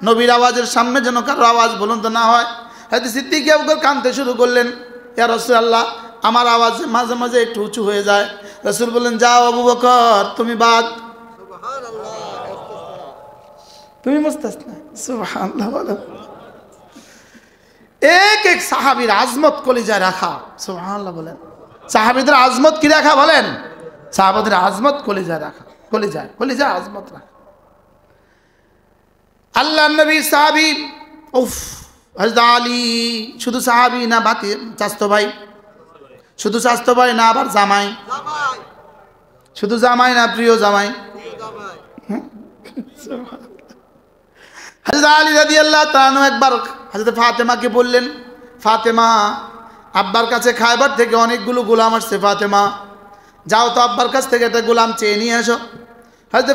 A: নবীর আওয়াজের সামনে যেন কারো আওয়াজ বুলন্দ না হয়। হযরত সিদ্দিক আকবর কাঁদতে শুরু করলেন, ইয়া রাসূলুল্লাহ, আমার আওয়াজ মাঝে মাঝে একটু উঁচু হয়ে যায়। রাসূল বললেন, যাও আবু বকর, তুমি বাদ, তুমি মুস্তাসনা। সুবহানাল্লাহ। বলো, এক এক সাহাবীর আজমত কলিজায় রাখা। সুবহানাল্লাহ বলেন। সাহাবীদের আজমত কি রাখা বলেন? সাহাবাদের আজমত কলিজায় রাখা, কলিজায় আজমত রাখা। আল্লাহ নবী সাহাবী, উফ, হযরত আলী শুধু সাহাবী না, বাতি চাচতো ভাই, শুধু চাচতো ভাই না, আবার জামাই, শুধু জামাই না, প্রিয় জামাই। হযরত আলী রাদিয়াল্লাহু তাআলা আনহু একবার হযরত ফাতেমাকে বললেন, ফাতেমা, আব্বার কাছে খায়বার থেকে অনেকগুলো গোলাম আসছে, ফাতেমা যাও তো আব্বার কাছ থেকে একটা গোলাম চেয়ে নিয়ে এসো। হযরত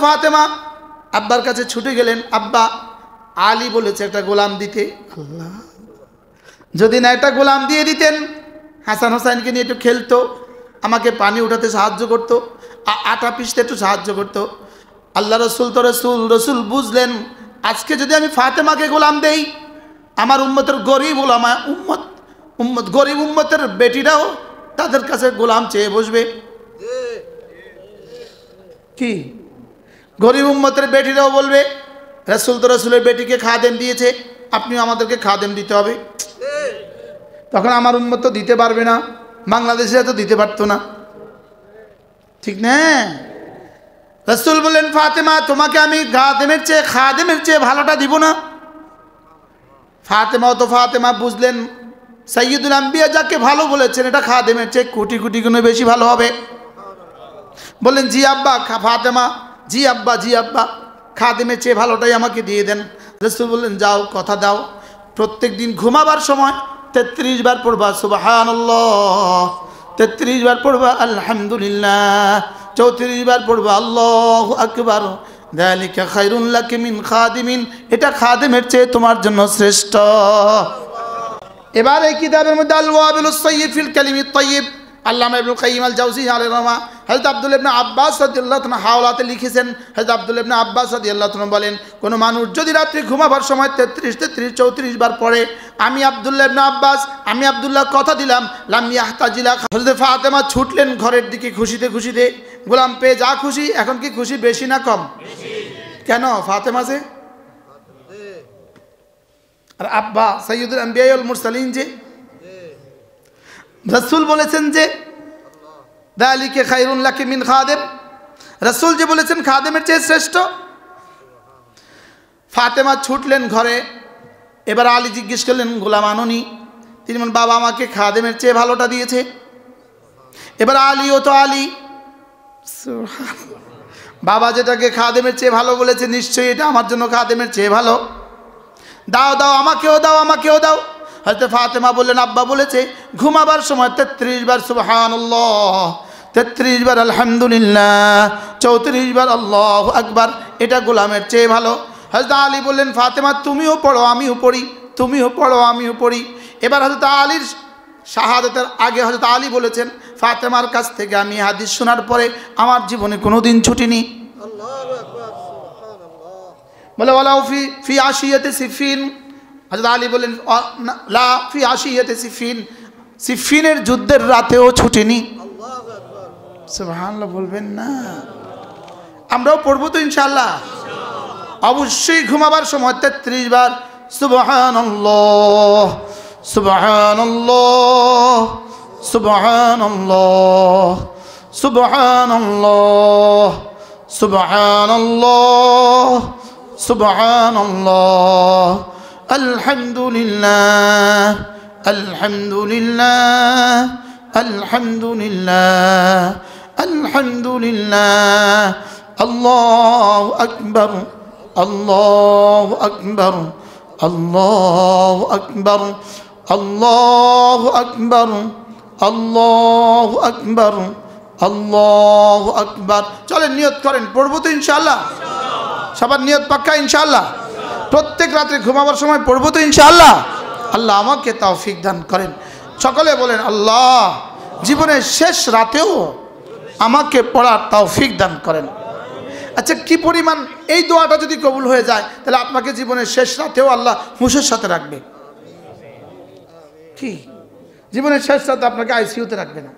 A: ফাতেমা আব্বার কাছে ছুটে গেলেন। আব্বা, আলী বলেছে একটা গোলাম দিতে। আল্লাহ, যদি না একটা গোলাম দিয়ে দিতেন, হাসান হোসাইনকে নিয়ে একটু খেলতো, আমাকে পানি উঠাতে সাহায্য করতো, আটা পিষতে একটু সাহায্য করতো। আল্লাহ রসুল তো রসুল বুঝলেন, আজকে যদি আমি ফাতেমাকে গোলাম দেই, আমার উম্মতের গরিব ওলামা গরিব উম্মতের বেটিরাও তাদের কাছে গোলাম চেয়ে বসবে। কি গরিব উম্মতের বেটিরাও বলবে, রসুল তো রসুলের বেটিকে খাদেম দিয়েছে, আপনিও আমাদেরকে খাদেম দিতে হবে। তখন আমার উম্মত তো দিতে পারবে না, বাংলাদেশে তো দিতে পারতো না, ঠিক না? রসুল বললেন, ফাতেমা, তোমাকে আমি খাদেমের চেয়ে ভালোটা দিব না। ফাতেমা বুঝলেন, সাইয়্যিদুল আম্বিয়া যাকে ভালো বলেছেন, এটা খাদেমের চেয়ে কোটি কোটি গুণে বেশি ভালো হবে। বললেন, জি আব্বা। ফাতেমা, জি আব্বা, খাদেমের চেয়ে ভালোটাই আমাকে দিয়ে দেন। রসুল বললেন, যাও, কথা দাও, প্রত্যেক দিন ঘুমাবার সময় 33 বার পড়বা সুবহানাল্লাহ, 33 বার পড়বা আলহামদুলিল্লাহ, 34 বার পড়বা আল্লাহু আকবার, যালিকা খায়রুন লাকি মিন খাদিমিন, এটা খাদেমের চেয়ে তোমার জন্য শ্রেষ্ঠ। এবার এই কিতাবের মধ্যে আল ওয়াবিলুস সাইয়্যিব ফিল কালিমিত তাইয়্যিব, আল্লামা ইবনুল কাইয়্যিম আল জাওজি আলাইহি রাহমা, হযরত আব্দুল্লাহ ইবনে আব্বাস রাদিয়াল্লাহু তাআলা হাওলাতে লিখেছেন। হযরত আব্দুল্লাহ ইবনে আব্বাস রাদিয়াল্লাহু তাআলা বলেন, কোন মানুষ যদি রাত্রি ঘুমাবার সময় 33 বার পড়ে, আমি আব্দুল্লাহ কথা দিলাম, লাম ইয়াহতাজিলা। হযরত ফাতেমা ছুটলেন ঘরের দিকে খুশিতে খুশিতে, গোলাম পেয়ে যা খুশি। এখন কি খুশি বেশি না কম? কেন? ফাতেমা যে, আর আব্বা সাইয়্যিদুল আম্বিয়া ওয়াল মুরসালিন যে। রাসূল বলেছেন যে যালিকা খায়রুন লাকি মিন খাদেম, রাসূল যে বলেছেন খাদেমের চেয়ে শ্রেষ্ঠ। ফাতেমা ছুটলেন ঘরে। এবার আলী জিজ্ঞেস করলেন, গোলাম আনোনি? তিনি বলেন, বাবা আমাকে খাদেমের চেয়ে ভালোটা দিয়েছে। এবার আলীও তো আলী, বাবা যেটাকে খাদেমের চেয়ে ভালো বলেছে, নিশ্চয়ই এটা আমার জন্য খাদেমের চেয়ে ভালো। দাও, আমাকেও দাও। হযরত ফাতেমা বললেন, আব্বা বলেছে ঘুমাবার সময় 33 বার সুবহানাল্লাহ, 33 বার আলহামদুলিল্লাহ, 34 বার আল্লাহু আকবার, এটা গোলামের চেয়ে ভালো। হযরত আলী বললেন, ফাতেমা তুমিও পড়ো আমিও পড়ি, তুমিও পড়ো আমিও পড়ি। এবার হযরত আলীর শাহাদাতের আগে হযরত আলী বলেছেন, ফাতেমার কাছ থেকে আমি হাদিস শোনার পরে আমার জীবনে কোনোদিন ছুটিনি। বলে, ওয়ালাউ ফি আশিয়াতি সিফিন, হযরত আলী বলেন, লা ফি আশিয়াতি সিফিন, সিফিনের যুদ্ধের রাতেও ছুটিনি। সুবহানাল্লাহ বলবেন না? আমরাও পড়বো তো ইনশাআল্লাহ। অবশ্যই ঘুমাবার সময় 33 বার সুবহানাল্লাহ, সুবহানাল্লাহ, সুবহানাল্লাহ, সুবহানাল্লাহ, সুবহানাল্লাহ, সুবহানাল্লাহ, আলহামদুলিল্লাহ, আলহামদুলিল্লাহ, আলহামদুলিল্লাহ, আলহামদুলিল্লাহ, আল্লাহু আকবার, আল্লাহু আকবার, আল্লাহু আকবার, আল্লাহু আকবার, আল্লাহু আকবার, আল্লাহু আকবার। চলেন নিয়ত করেন, পড়বো তো ইনশাআল্লাহ। সবার নিয়ত পাক্কা ইনশাআল্লাহ। প্রত্যেক রাত্রে ঘুমাবার সময় পড়বো তো ইনশাআল্লাহ। আল্লাহ আমাকে তৌফিক দান করেন। সকলে বলেন আল্লাহ জীবনের শেষ রাতেও আমাকে পড়ার তৌফিক দান করেন। আচ্ছা, কি পরিমাণ এই দোয়াটা যদি কবুল হয়ে যায় তাহলে আপনাকে জীবনের শেষ রাতেও আল্লাহ হুঁশের সাথে রাখবে। কি জীবনের শেষ রাতে আপনাকে আইসিইউতে রাখবে না?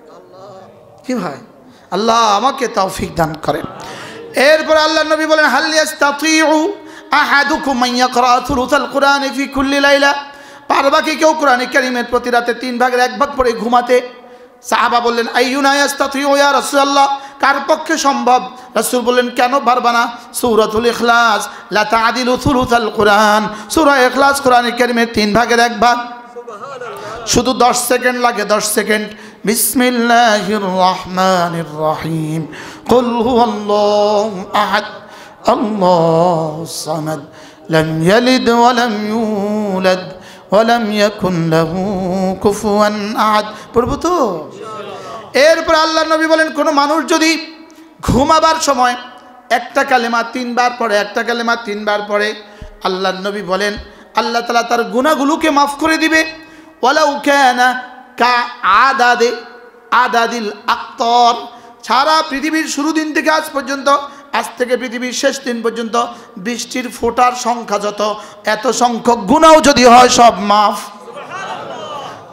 A: কি ভাই, আল্লাহ আমাকে তৌফিক দান করেন। এরপর আল্লাহ নবী বলেন হাল ইয়াস্তাতিউ আহাদুকুম আন ইয়াকরা থুলুসাল কুরআনি ফি কুল্লি লাইলা, পারবা কি কেউ কোরআন কারীমের প্রতি রাতে 3 ভাগের 1 ভাগ পড়ে ঘুমাতে? সাহাবা বললেন আইয়ুনা ইয়াস্তাতিউ ইয়া রাসূলুল্লাহ, কার পক্ষে সম্ভব? রাসূল বললেন কেন পারবা না? সূরাতুল ইখলাস লা তা'দিলু থুলুসাল কুরআন, সূরা ইখলাস কোরআন কারীমের 3 ভাগের 1 ভাগ। শুধু 10 সেকেন্ড লাগে, 10 সেকেন্ড। বিসমিল্লাহির রহমানির রহিম, কুল হুয়াল্লাহু আহাদ আল্লাহুস সামাদ লাম ইয়ালিদ ওয়া লাম ইউলাদ ওয়া লাম ইয়াকুন লাহু কুফুয়ান আহাদ। পড়ব তো? এরপর আল্লাহ নবী বলেন কোন মানুষ যদি ঘুমাবার সময় একটা কালেমা 3 বার পড়ে, একটা কালেমা 3 বার পড়ে, আল্লাহ নবী বলেন আল্লাহ তাআলা তার গুনাহগুলোকে মাফ করে দিবে। ওয়ালাউ কানা কা আদাদিল আক্তর, সারা পৃথিবীর শুরু দিন থেকে আজ পর্যন্ত, আজ থেকে পৃথিবীর শেষ দিন পর্যন্ত বৃষ্টির ফোঁটার সংখ্যা যত, এত সংখ্যক গুনাহ যদি হয় সব মাফ।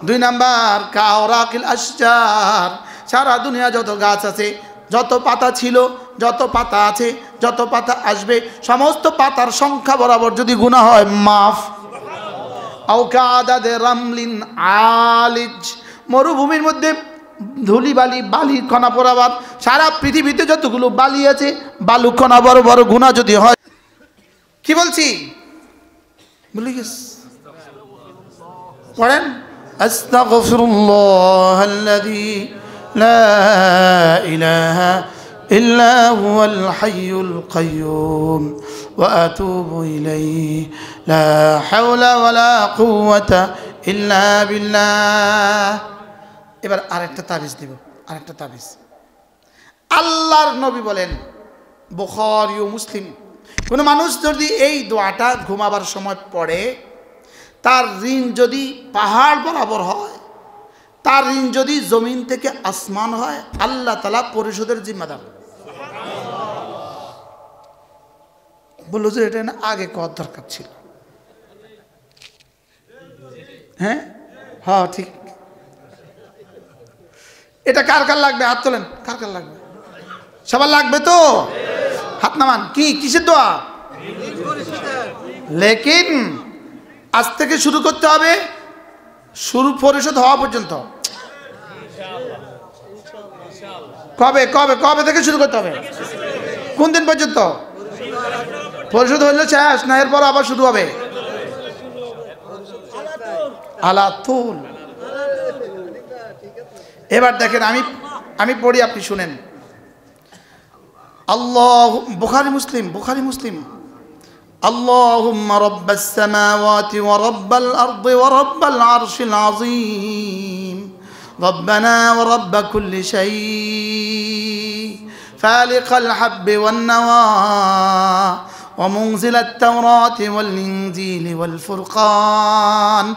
A: 2 নাম্বার কাওরাকিল আশজার, সারা দুনিয়া যত গাছ আছে, যত পাতা ছিল, যত পাতা আছে, যত পাতা আসবে, সমস্ত পাতার সংখ্যা বরাবর যদি গুনাহ হয় মাফ। আউকাদাদে রামলিন আলিজ, মরুভূমির মধ্যে ধুলি বালি বালির কণা পড়াবার, সারা পৃথিবীতে যতগুলো বালি আছে বালু কণা বড় বড় গুনাহ যদি হয়। কি বলছি বলি গেছি? পড়েন আস্তাগফিরুল্লাহাল্লাযী লা ইলাহা ইল্লা হুয়াল হাইয়ুল কাইয়্যুম ওয়া আতুবু ইলাইহি লা হাওলা ওয়ালা কুওয়াতা ইল্লা বিল্লাহ। এবার আরেকটা তাবিজ দিব, আরেকটা তাবিজ। আল্লাহর নবী বলেন, বুখারী ও মুসলিম, কোন মানুষ যদি এই দোয়াটা ঘুমাবার সময় পড়ে, তার ঋণ যদি পাহাড় বরাবর হয়, তার ঋণ যদি জমিন থেকে আসমান হয়, আল্লাহ তাআলা পরিশোধের জিম্মাদার। বললো যে এটা না আগে কর দরকার ছিল। হ্যাঁ হ্যাঁ ঠিক। এটা কার কার লাগবে? হাত তোলেন। কার কার লাগবে? সবার লাগবে তো? হাত নামান। কি কিসের দোয়া? লেকিন আজ থেকে শুরু করতে হবে, শুরু পরিশোধ হওয়া পর্যন্ত। কবে কবে কবে থেকে শুরু করতে হবে? কোন দিন পর্যন্ত? পরিশোধ হইলে শেষ না, এরপর আবার শুরু হবে? আলাতুল। এবার দেখেন আমি পড়ি, আপনি শুনেন। আল্লাহ, বুখারী মুসলিম, বুখারী মুসলিম। আল্লাহুম্মা রাব্বাস সামাওয়াতি ওয়া রাব্বাল আরদি ওয়া রাব্বাল আরশিল আযীম রব্বানা ওয়া রাব্বা কুল্লি শাই ফালিকাল হাব্বি ওয়ান নাওয়া ومنزل التوراة والإنجيل والفرقان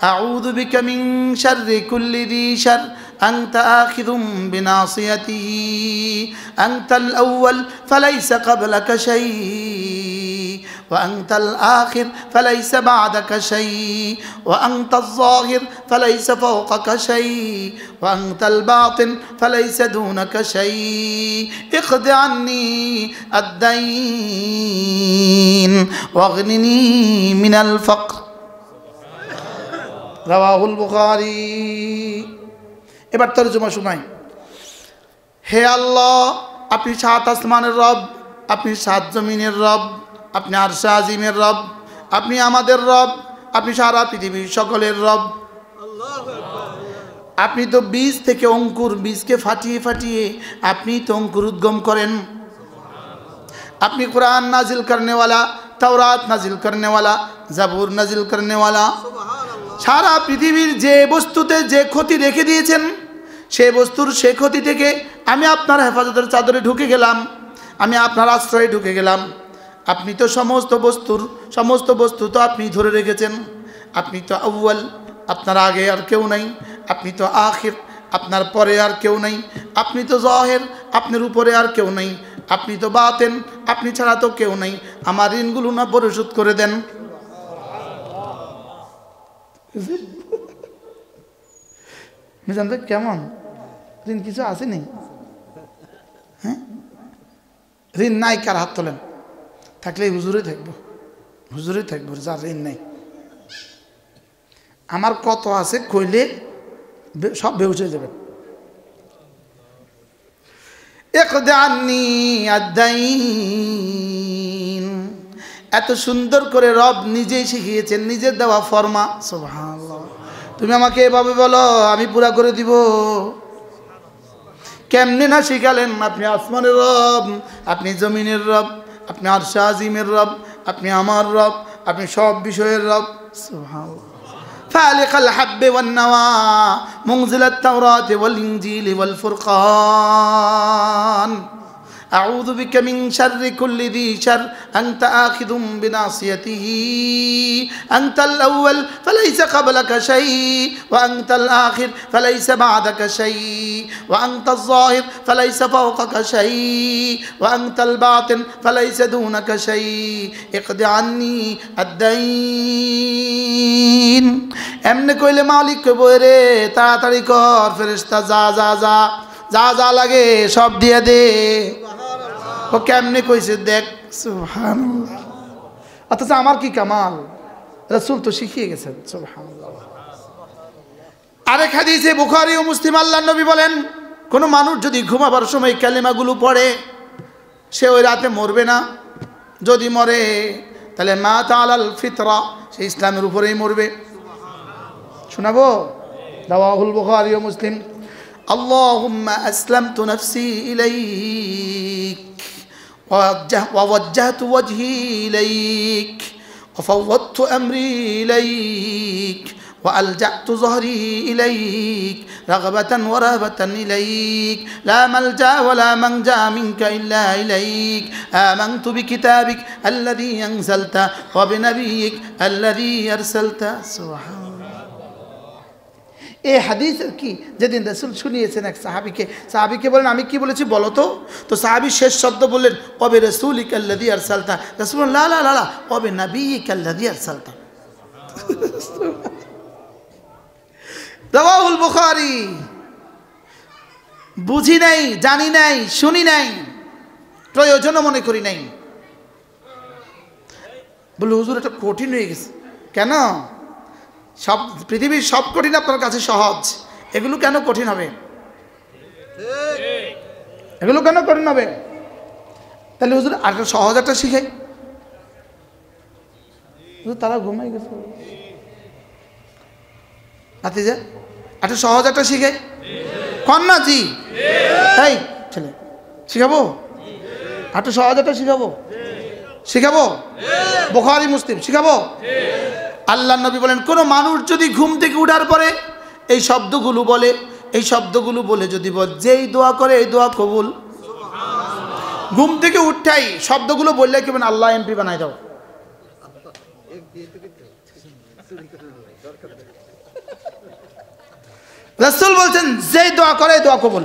A: أعوذ بك من شر كل ذي شر أنت آخذ بناصيته أنت الأول فليس قبلك شيء وأنت الآخر فليس بعدك شيء وأنت الظاهر فليس فوقك شيء وأنت الباطن فليس دونك شيء اقض عني الدين واغنني من الفقر رواه البخاري। এবার তরজমা শুনাই। হে আল্লাহ, আপনি 7 আসমানের রব, আপনি 7 জমিনের রব, আপনি আরশে আজিমের রব, আপনি আমাদের রব, আপনি সারা পৃথিবীর সকলের রব। আপনি তো বীজ থেকে অঙ্কুর, বীজকে ফাটিয়ে ফাটিয়ে আপনি তো অঙ্কুর উদ্গম করেন। আপনি কোরআন নাজিল করনেওয়ালা, তাওরাত নাজিল করনেওয়ালা, জাবুর নাজিল করনেওয়ালা। সারা পৃথিবীর যে বস্তুতে যে ক্ষতি রেখে দিয়েছেন, সে বস্তুর সে ক্ষতি থেকে আমি আপনার হেফাজতের চাদরে ঢুকে গেলাম, আমি আপনার আশ্রয়ে ঢুকে গেলাম। আপনি তো সমস্ত বস্তু তো আপনি ধরে রেখেছেন। আপনি তো আউয়াল, আপনার আগে আর কেউ নাই। আপনি তো আখির, আপনার পরে আর কেউ নেই। আপনি তো জাহির, আপনার উপরে আর কেউ নেই। আপনি তো বাতেন, আপনি ছাড়া তো কেউ নেই। আমার ঋণগুলো না পরিশোধ করে দেন। মিজান ভাই কেমন ঋণ কিছু আসেনি? হ্যাঁ, ঋণ নাই কার হাত তোলেন? থাকলে হুজুরে থাকবো, হুজুরে থাকবো, যার ঋণ নেই। আমার কত আছে কইলে সব বেউসে যাবেন। এত সুন্দর করে রব নিজেই শিখিয়েছেন, নিজের দেওয়া ফরমা। সুবহানাল্লাহ। তুমি আমাকে এভাবে বলো, আমি পুরা করে দিব। কেমনে না শিখালেন? আপনি আসমানের রব, আপনি জমিনের রব, আপনি আরশ আজিমের রব, আপনি আমার রব, আপনি সব বিষয়ের রব। সুবহানাল্লাহ। فالق الحب والنوى منزل التوراة والإنجيل والفرقان أعوذ بك من شر كل ذي شر أنت آخذ بناصيته أنت الأول فليس قبلك شيء وأنت الآخر فليس بعدك شيء وأنت الظاهر فليس فوقك شيء وأنت الباطن فليس دونك شيء اقض عني الدين এমনি কইলে মালিক কইব রে তাড়াতাড়ি কর, ফেরেশতা যা যা যা যা যা লাগে সব দিয়ে দে। ও কেমনে কইছে দেখ। সুবহানাল্লাহ। অথচ আমার কি কামাল, রাসূল তো শিখিয়ে গেছেন। সুবহানাল্লাহ। আরেক হাদিসে বুখারী ও মুসলিম আল্লাহর নবী বলেন, কোন মানুষ যদি ঘুমাবার সময় কালিমাগুলো পড়ে সে ওই রাতে মরবে না। যদি মরে তাহলে মাতা আলাল ফিতরা, সে ইসলামের উপরেই মরবে। শোনাবো? রাওয়াহুল বুখারী ও মুসলিম। আল্লাহুম্মা আসলামতু নাফসি ইলাইক ووجهت وجهي إليك وفوضت أمري إليك وألجأت ظهري إليك رغبة ورهبة إليك لا ملجأ ولا منجا منك إلا إليك آمنت بكتابك الذي أنزلت وبنبيك الذي أرسلت. سبحان الله. এই হাদিসের কি যেদিন রাসূল শুনিয়েছেন এক সাহাবীকে বলেন আমি কি বলেছি বলো তো। তো সাহাবী শেষ শব্দ বললেন ওবে রাসূলিকা আল্লাযী আরসালতা। রাসূল লা লা লা লা ওবে নাবিয়িকা আল্লাযী আরসালতা। রাওয়াহুল বুখারী। বুঝি নাই, জানি নাই, শুনি নাই, প্রয়োজনও মনে করি নাই। বলে হুজুর এটা কঠিন হয়ে গেছে কেন? সব পৃথিবীর সব কঠিন আপনার কাছে সহজ, এগুলো কেন কঠিন হবে? এগুলো কেন কঠিন হবে? তাহলে হুজুর আর সহজ একটা শিখাই। তারা ঘুমাই গেছে রাতে যা একটা সহজ একটা শিখাই। কন্যা জি তাই ছেলে শিখাবো, একটা সহজ একটা শিখাবো। শিখাবো বুখারী মুসলিম শিখাবো। আল্লাহর নবী বলেন কোন মানুষ যদি ঘুম থেকে ওঠার পরে এই শব্দগুলো বলে, এই শব্দগুলো বলে যদি যেই দোয়া করে এই দোয়া কবুল। ঘুম থেকে উঠাই শব্দগুলো বললে কি মানে আল্লাহ এমপি বানাই দাও। রাসূল বলছেন যেই দোয়া করে এই দোয়া কবুল,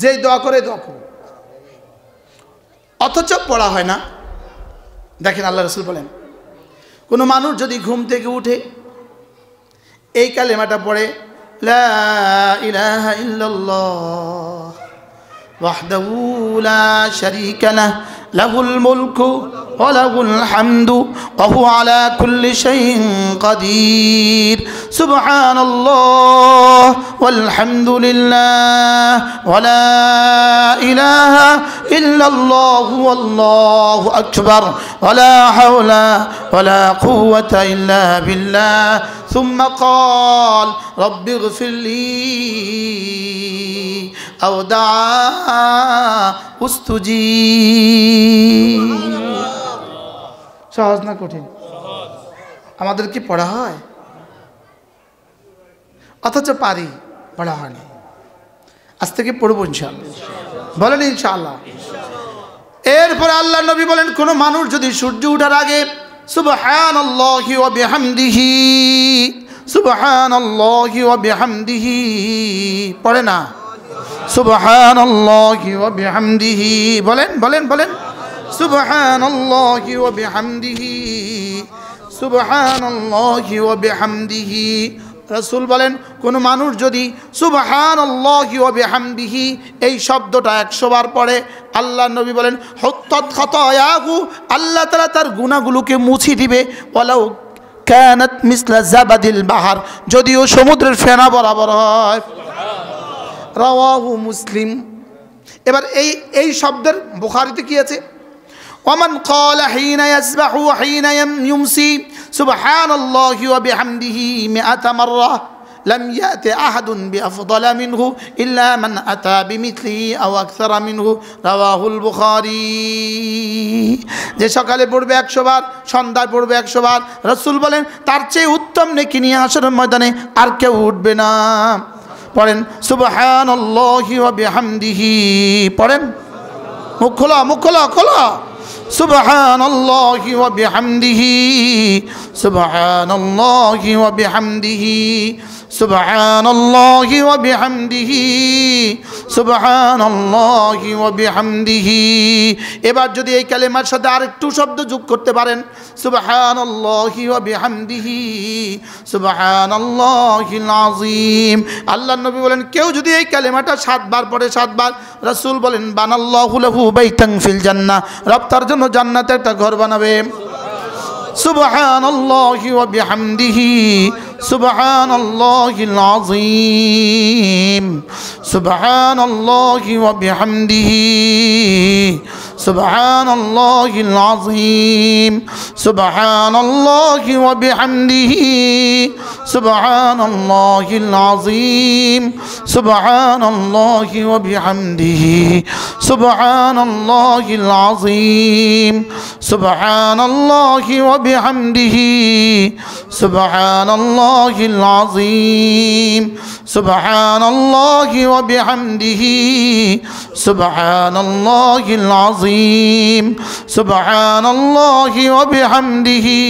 A: যেই দোয়া করে দোয়া কবুল। অথচ পড়া হয় না। দেখেন আল্লাহ রাসূল বলেন কোনো মানুষ যদি ঘুম থেকে উঠে এই কালেমাটা পড়ে লা ইলাহা ইল্লাল্লাহ ওয়াহদাহু লা শারীকা লাহু লাহুল মুলকু ওয়া লাহুল হামদু ওয়া হুয়া আলা কুল্লি শাইইন কাদির সুবহানাল্লাহ ওয়াল হামদুলিল্লাহ ওয়া লা ইলাহা ইল্লাল্লাহু ওয়াল্লাহু আকবার ওয়া লা হাওলা ওয়া লা কুওয়াতা ইল্লা বিল্লাহ সুম্মা ক্বাল রাব্বি ইগফিরলি আও দাআ উস্তুজিব। সহজ না কঠিন? আমাদের কি পড়া হয়? অথচ পারি, পড়া হয় না। আজ থেকে পড়বো ইনশাআল্লাহ। বলেন ইনশাআল্লাহ। এরপরে আল্লাহ নবী বলেন কোন মানুষ যদি সূর্য ওঠার আগে সুবহানাল্লাহি ওয়া বিহামদিহি সুবহানাল্লাহি ওয়া বিহামদিহি। পড়ে না সুবহানাল্লাহি ওয়া বিহামদিহি, বলেন বলেন বলেন সুবহানাল্লাহি ওয়া বিহামদিহি, সুবহানাল্লাহি ওয়া বিহামদিহি। রাসূল বলেন কোন মানুষ যদি সুবহানাল্লাহি ওয়া বিহামদিহি এই শব্দটা 100 বার পড়ে, আল্লাহ নবী বলেন হুত্তাত খাতায়াহু, আল্লাহ তাআলা তার গুনাহগুলোকে মুছে দিবে। ওয়ালাউ কানাত মিসলা জাবাদিল বাহার, যদিও সমুদ্রের ফেনা বরাবর হয়। রাওয়াহু মুসলিম। এবার এই শব্দের বুখারীতে কি আছে? ওমান ক্বালা হিনা ইয়াসবাহু ওয়া হিনা ইউমসি সুবহানাল্লাহি ওয়া বিহামদিহি মিআতা মাররা লাম ইয়াতি আহাদুন বিআফদালা মিনহু ইল্লা মান আতা বিমিথলিহি আও আকসারা মিনহু। রাওয়াহুল বুখারী। যে সকালে পড়বে 100 বার, সন্ধ্যায় পড়বে 100 বার, রাসূল বলেন তার চেয়ে উত্তম নেকি নিয়ে হাশরের ময়দানে আর কেউ উঠবে না। পড়েন সুবহানাল্লাহি ওয়া বিহামদিহি, পড়েন, মুখ খোলা মুখ খোলা খোলা। সুবহানাল্লাহি ওয়া বিহামদিহি, সুবহানাল্লাহি ওয়া বিহামদিহি, সুবহানাল্লাহি ওয়া বিহামদিহি, সুবহানাল্লাহি ওয়া বিহামদিহি। এবার যদি এই কালেমার সাথে আরেকটু শব্দ যোগ করতে পারেন, সুবহানাল্লাহি ওয়া বিহামদিহি, সুবহানাল্লাহিল আযীম। আল্লাহর নবী বলেন কেউ যদি এই কালেমাটা 7 বার পড়ে, 7 বার, রাসূল বলেন বানাল্লাহু লাহু বাইতান ফিল জান্নাহ, রব তার জন্য জান্নাতে একটা ঘর বানাবে। সুবহানাল্লাহি ওয়া বিহামদিহি, সুবহানাল্লাহিল আযীম, সুবহানাল্লাহি ওয়া বিহামদিহি, সুবহানাল্লাহিল আযীম, সুবহানাল্লাহি ওয়া বিহামদিহি, সুবহানাল্লাহিল আযীম, সুবহানাল্লাহি ওয়া বিহামদিহি, সুবহানাল্লাহিল আযীম, সুবহানাল্লাহি ওয়া বিহামদিহি, সুবহানাল্লাহিল আযীম, সুবহানাল্লাহি ওয়া বিহামদিহি, সুবহানাল্লাহিল আযীম, সুবহানাল্লাহি ওয়া বিহামদিহি,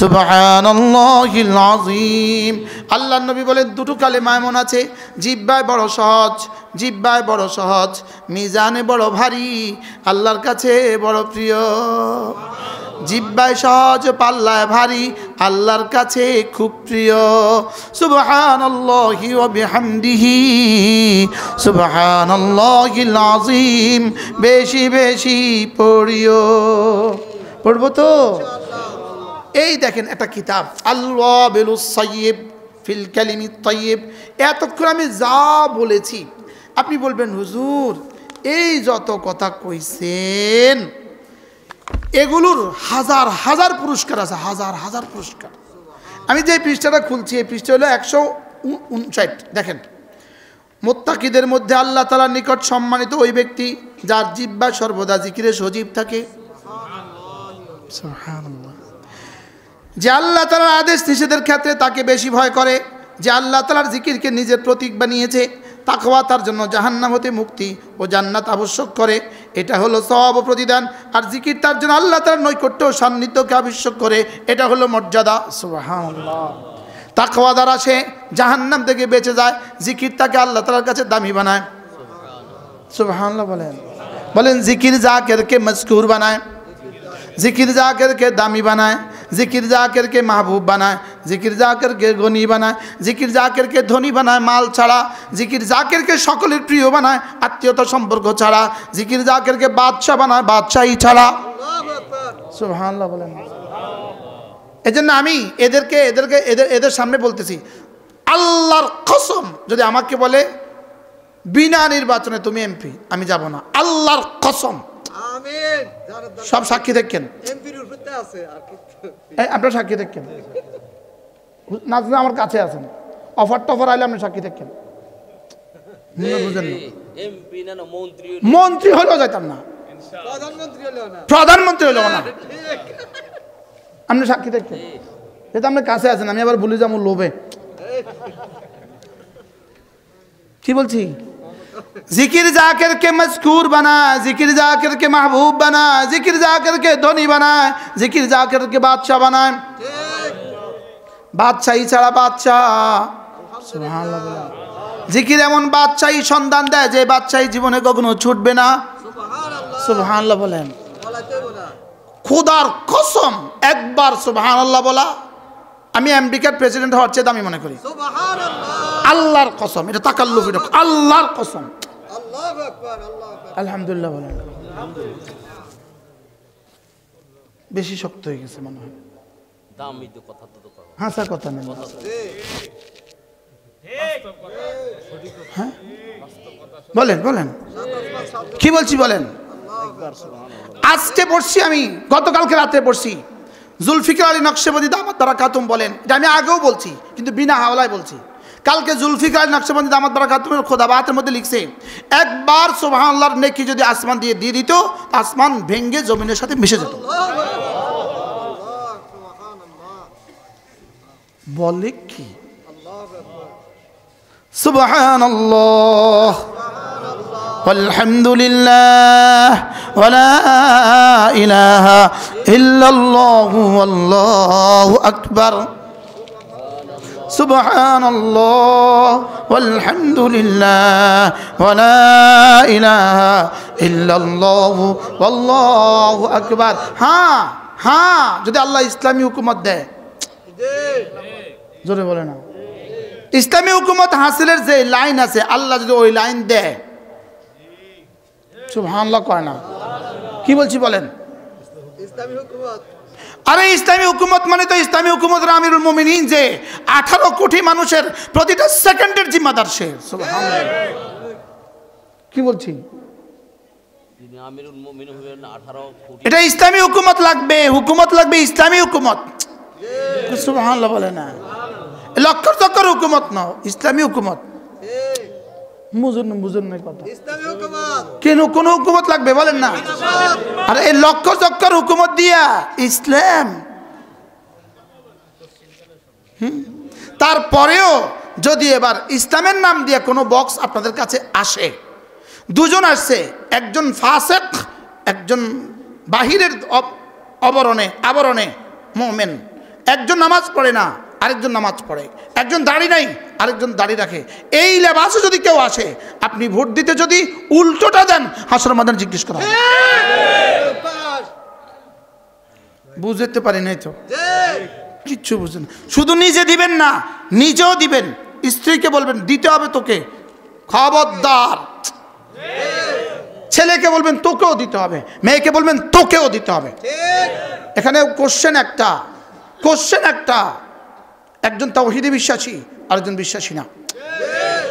A: সুবহানাল্লাহিল আযীম। আল্লাহর নবী বলেন দুটো কালেমা এমন আছে জিহ্বায় বড় সহজ, জিহ্বায় বড় সহজ, মিজানে বড় ভারী, আল্লাহর কাছে বড় প্রিয়। জিহ্বায় সহজ, পাল্লায় ভারী, আল্লাহর কাছে খুব প্রিয়। সুবহানাল্লাহি ওয়া বিহামদিহি, সুবহানাল্লাহিল আযীম। বেশি বেশি পড়িও, পড়বো তো? এই দেখেন একটা কিতাব আল-ওয়াবিলুস সাইয়্যিব ফিল কালিমিত তাইয়্যিব। এতক্ষণ আমি যা বলেছি আপনি বলবেন হুজুর এই যত কথা কইছেন এগুলোর হাজার হাজার পুরস্কার আছে, হাজার হাজার পুরস্কার। আমি যে পৃষ্ঠাটা খুলছি এই পৃষ্ঠা হলো 159। দেখেন, মুত্তাকিদের মধ্যে আল্লাহ তাআলার নিকট সম্মানিত ওই ব্যক্তি যার জিহ্বা সর্বদা জিকিরে সজীব থাকে। সুবহানাল্লাহ। যে আল্লাহ তাআলার আদেশ নিষেধের ক্ষেত্রে তাকে বেশি ভয় করে, যে আল্লাহ তাআলার জিকিরকে নিজের প্রতীক বানিয়েছে, তাকওয়া তার জন্য জাহান্নাম হতে মুক্তি ও জান্নাত আবশ্যক করে, এটা হলো সওয়াব ও প্রতিদান। আর জিকির তার জন্য আল্লাহ তাআলার নৈকট্য ও সান্নিধ্যকে আবশ্যক করে, এটা হলো মর্যাদা। সুবহানাল্লাহ। তাকওয়া দ্বারা সে জাহান্নাম থেকে বেঁচে যায়, জিকির তাকে আল্লাহ তাআলার কাছে দামি বানায়। সুবহানাল্লাহ বলেন, বলেন জিকির জাকিরকে মজকুর বানায়, জিকির জাকিরকে দামি বানায়, জিকির জাকিরকে মাহবুব বানায়, জিকির জাকিরকে গনি বানায়, জিকির জাকিরকে ধনী বানায় মাল ছাড়া, জিকির জাকিরকে সকলের প্রিয় বানায় আত্মীয়তা সম্পর্ক ছাড়া, জিকির জাকিরকে বাদশা বানায় বাদশাহী ছাড়া। সুবহানাল্লাহ বলেন। এজন্য আমি এদের সামনে বলতেছি আল্লাহর কসম, যদি আমাকে বলে বিনা নির্বাচনে তুমি এমপি, আমি যাব না, আল্লাহর কসম। সব সাক্ষী দেখেন, আপনার সাক্ষী দেখেন, না আমার কাছে আছেন, অফার টফার আইলে আপনি সাক্ষী দেখেন। বুঝেন না, মন্ত্রী হলেও যাইতাম না, প্রধানমন্ত্রী হলেও না, আপনি সাক্ষী দেখেন। যেটা আপনার কাছে আছেন, আমি আবার ভুলে যাবো লোভে। কি বলছি? जिकिर जाकिर के मज़कूर बनाए, जिकिर जाकिर के महबूब बनाए, जिकिर जाकिर के धनी बनाए, जिकिर जाकिर के बादशाह बनाए। বাদশাহী ছাড়া বাদশাহ। সুবহানাল্লাহ বলেন। জিকির এমন বাদশাহী সন্ধান দেয় যে বাদশাহী জীবনে কখনো ছুটবে না। সুবহানাল্লাহ বলেন। খোদার কসম একবার সুবহানাল্লাহ বলা আমি আমেরিকার প্রেসিডেন্ট হওয়ার চেয়ে দামি মনে করি। আল্লাহর কসম, এটা তাকাল্লুফ, এটা আল্লাহর কসম। আলহামদুলিল্লাহ বলেন। বেশি শক্ত হয়ে গেছে মনে হয়। হ্যাঁ স্যার, কথা নেই। হ্যাঁ বলেন বলেন, কি বলছি বলেন। আজকে পড়ছি, আমি গতকালকে রাতে পড়ছি, জুলফিকার আলী নকশবন্দি দামাত বারাকাতুম বলেন, এটা আমি আগেও বলছি কিন্তু বিনা হাওলায় বলছি। কালকে জুলফিকার আলী নকশবন্দি দামাত বারাকাতুমের খোদাবাতের মধ্যে লিখছে, একবার সুবহানাল্লাহর নেকি যদি আসমান দিয়ে দিত, আসমান ভেঙ্গে জমিনের সাথে মিশে যেত। বলে কি সুবহানাল্লাহ আলহামদুলিল্লাহ ওয়ালা ইলাহা ইল্লাল্লাহু আল্লাহু আকবার সুবহানাল্লাহ আলহামদুলিল্লাহ ওয়ালা ইলাহা ইল্লাল্লাহু আল্লাহু আকবার। হ্যাঁ হ্যাঁ, যদি আল্লাহ ইসলামী হুকুমত দেয়, জোরে বলে না, ইসলামী হুকুমত হাসিলের যে লাইন আছে, আল্লাহ যদি ওই লাইন দেয়, সুবহানাল্লাহ কয় না, কি বলছি বলেন। ইসলামী হুকুমত, আরে ইসলামী হুকুমত মানে তো ইসলামী হুকুমতের আমিরুল মুমিনিন, যে 18 কোটি মানুষের প্রতিটা সেকেন্ডের জিম্মাদার সে। সুবহানাল্লাহ, কি বলছি, এটা ইসলামী হুকুমত লাগবে, হুকুমত লাগবে ইসলামী হুকুমত। সুবহানাল্লাহ বলে না, লক্ষর চক্কর হুকুমত না, ইসলামী হুকুমত। বুঝুন না কথা, কেন কোন হুকুমত লাগবে বলেন না। আর এই লক্ষ চক্কর হুকুমত দিয়া ইসলাম, তারপরেও যদি এবার ইসলামের নাম দিয়ে কোনো বক্স আপনাদের কাছে আসে, দুজন আসছে, একজন ফাসিক, একজন বাহিরের আবরণে মুমিন, একজন নামাজ পড়ে না, আরেকজন নামাজ পড়ে, একজন দাড়ি নাই, আরেকজন দাড়ি রাখে, এই লেবাসে যদি কেউ আসে, আপনি ভোট দিতে যদি উল্টোটা দেন, হাসরের ময়দানে জিজ্ঞেস করা হবে। বুঝতে পারি নাই তো, কিচ্ছু বুঝেন। শুধু নিজে দিবেন না, নিজেও দিবেন, স্ত্রীকে বলবেন দিতে হবে তোকে, খবরদার। ছেলেকে বলবেন তোকেও দিতে হবে, মেয়েকে বলবেন তোকেও দিতে হবে। এখানে কোশ্চেন একটা, একজন তাওহীদে বিশ্বাসী, আরেকজন বিশ্বাসী না।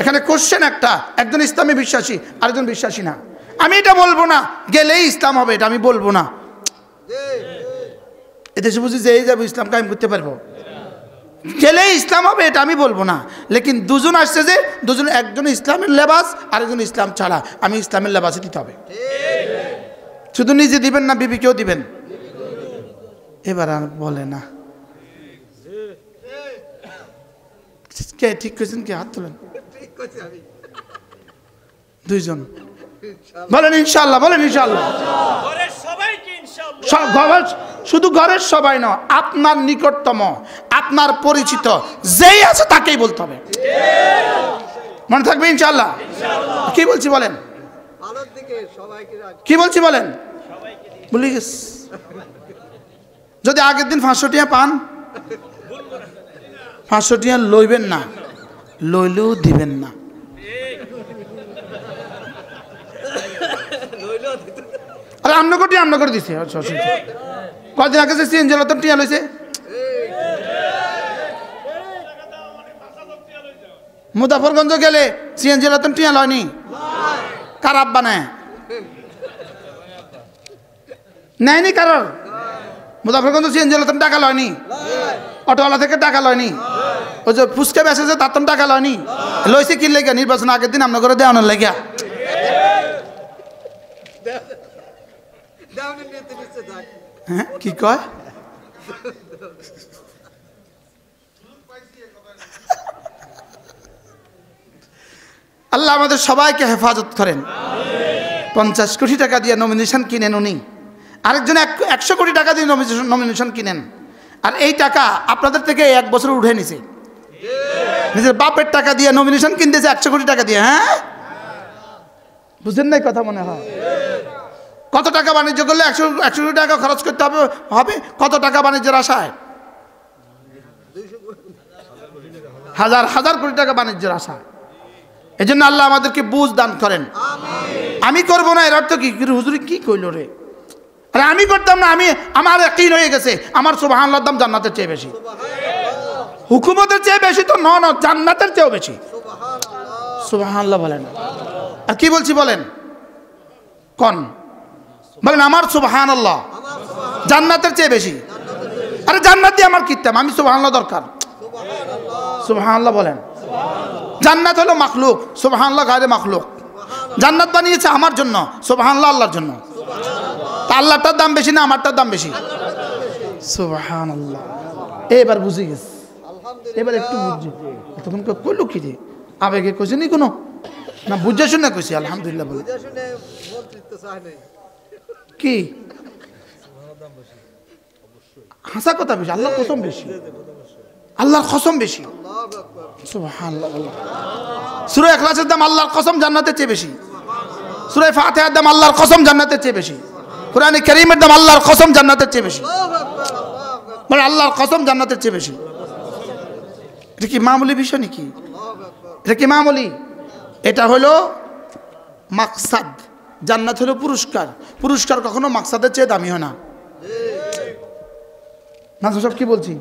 A: এখানে কোশ্চেন একটা, একজন ইসলামে বিশ্বাসী, আরেকজন বিশ্বাসী না। আমি এটা বলবো না গেলেই ইসলাম হবে, এটা আমি বলবো না। এদেশে বুঝি যে এই যাবো ইসলাম কায়েম করতে পারবো, গেলেই ইসলাম হবে, এটা আমি বলবো না। লেকিন দুজন আসছে যে দুজন, একজন ইসলামের লেবাস, আরেকজন ইসলাম ছাড়া, আমি ইসলামের লেবাসে দিতে হবে। শুধু নিজে দিবেন না, বিবিকেও দিবেন। এবার আর বলে না, কে ঠিক করেছেন, কে হাত তোলেন, দুইজন বলেন ইনশাআল্লাহ, বলেন ইনশাআল্লাহ। শুধু ঘরের সবাই নয়, আপনার নিকটতম, আপনার পরিচিত যেই আছে তাকেই বলতে হবে, মনে থাকবে ইনশাআল্লাহ। কি বলছি বলেন, কি বলছি বলেন, বলি গেছি। যদি আগের দিন 500 টাকা পান, 500 টাকা লইবেন না, লইলেও দিবেন না। আরে আমন করে দিছে, কদিন আগে যে সিএনজি লতন টিয়া লইছে, মুজাফরগঞ্জ গেলে সিএনজি লতন টিয়া লয়নি, কার আব্বা নেয়নি, কারোর মুজাফরগঞ্জ সিএনজি লতন টাকা লয়নি, অটোওয়ালা থেকে টাকা লয়নি, ওই যে ফুচকা বেসেছে তার তন টাকা লয়নি, লইছে কি লেগে, নির্বাচন আগের দিন আপনার করে দেওয়ানোর লেগে। হ্যাঁ কি কয়, আল্লাহ আমাদের সবাইকে হেফাজত করেন। 50 কোটি টাকা দিয়ে নমিনেশন কিনেন উনি, আরেকজন 100 কোটি টাকা দিয়ে নমিনেশন কিনেন, আর এই টাকা আপনাদের থেকে 1 বছর উঠে নিছে, নিজের বাপের টাকা দিয়ে নমিনেশন কিনতেছে 100 কোটি টাকা দিয়ে। হ্যাঁ, বুঝলেন নাই কথা? মনে হয় কত টাকা বাণিজ্য করলে 100 কোটি টাকা খরচ করতে হবে কত টাকা বাণিজ্যের আশায়? হাজার কোটি টাকা বাণিজ্যের আশা। এই জন্য আল্লাহ আমাদেরকে বুঝ দান করেন। আমি করবো না এর অর্থ কি? হুজুর কি কইল রে? আরে আমি করতাম না, আমার ইয়াকিন হয়ে গেছে আমার সুবহানাল্লাহর দাম জান্নাতের চেয়ে বেশি, হুকুমতের চেয়ে বেশি তো না, জান্নাতের চেয়েও বেশি। সুবহানাল্লাহ বলেন। আর কি বলছি বলেন? কোন বলেন আমার সুবহানাল্লাহ জান্নাতের চেয়ে বেশি। আরে জান্নাত দিয়ে আমার কিতাম, আমি সুবহানাল্লাহ দরকার। সুবহানাল্লাহ বলেন। জান্নাত হলো মাখলুক, সুবহানাল্লাহ গায়রে মাখলুক। জান্নাত বানিয়েছে আমার জন্য, সুবহানাল্লাহ আল্লাহর জন্য। তা আল্লাহটার দাম বেশি না আমারটার দাম বেশি? সুবহানাল্লাহ। এবার বুঝে গেছে, এবার একটু বুঝছি। তখন কইলো কি রে? আবেগে কইছে নি কোনো না, বুঝে শুনে কইছি আলহামদুলিল্লাহ বলে। কি হাসা কথা বেশি, আল্লাহর কসম বেশি, আল্লাহর কসম বেশি। সুবহানাল্লাহ। সূরা ইখলাসের দাম আল্লাহর কসম জান্নাতের চেয়ে বেশি। সূরা ফাতিহার দাম আল্লাহর কসম জান্নাতের চেয়ে বেশি। কোরআনে কারীমের দাম আল্লাহর কসম জান্নাতের চেয়ে বেশি। মানে আল্লাহর কসম জান্নাতের চেয়ে বেশি। এটা কি মামুলি বিষয় নাকি? এটা কি মামুলি? এটা হলো মাকসাদ। জান্নাত হলো পুরস্কার। পুরস্কার কখনো মাকসাদের চেয়ে দামি হয় না। সব কি বলছি?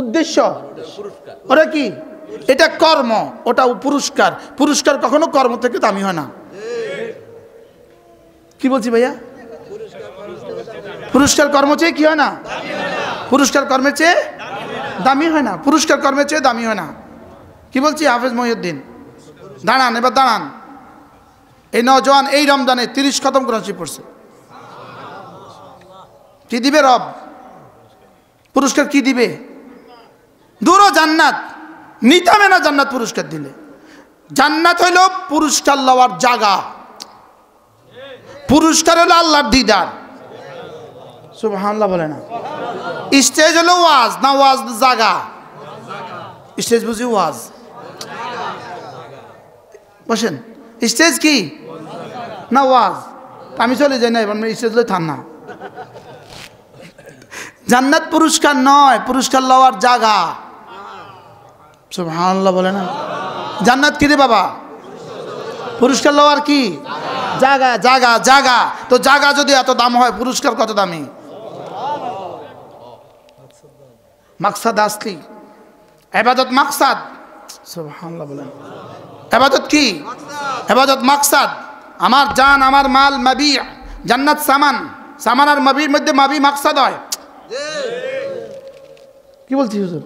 A: উদ্দেশ্য। ওটা কি? এটা কর্ম, ওটা পুরস্কার। পুরস্কার কখনো কর্ম থেকে দামি হয় না। কি বলছি ভাইয়া? পুরস্কার কর্ম চেয়ে কি হয় না? পুরস্কার কর্মের চেয়ে দামি হয় না। পুরস্কার কর্মের চেয়ে দামি হয় না। কি বলছি? হাফেজ মহিউদ্দিন দাঁড়ান, এবার দাঁড়ান। এই নওজোয়ান এই রমজানে 30 খতম কোরআন শরীফ পড়ছে। কি দিবে রব? পুরস্কার কি দিবে? দূরও জান্নাত নিতামে না। জান্নাত পুরস্কার দিলে, জান্নাত হইল পুরস্কার লওয়ার জায়গা। পুরস্কার হলো আল্লাহর দিদার। সুবহানাল্লাহ বলে না। স্টেজ হলো ওয়াজ না, ওয়াজ জায়গা। স্টেজ বুঝি ওয়াজ। বসেন। স্টেজ কি না ওয়াজ? আমি চলে যাই না, এবার স্টেজ লই থান না। জান্নাত পুরস্কার নয়, পুরস্কার লওয়ার জায়গা। সুবহানাল্লাহ বলে না। জান্নাত কি রে বাবা? পুরস্কার লওয়ার কি জায়গা? জায়গা জায়গা। তো জায়গা যদি এত দাম হয়, পুরস্কার কত দামি? মাকসাদ আসলি, ইবাদত মাকসাদ। সুবহানাল্লাহ বলেন। ইবাদত কি? ইবাদত মাকসাদ। আমার জান, আমার মাল মাবি। জান্নাত সামান। সামান আর মাবির মধ্যে মাবি মাকসাদ হয়। কি বলছি হুজুর?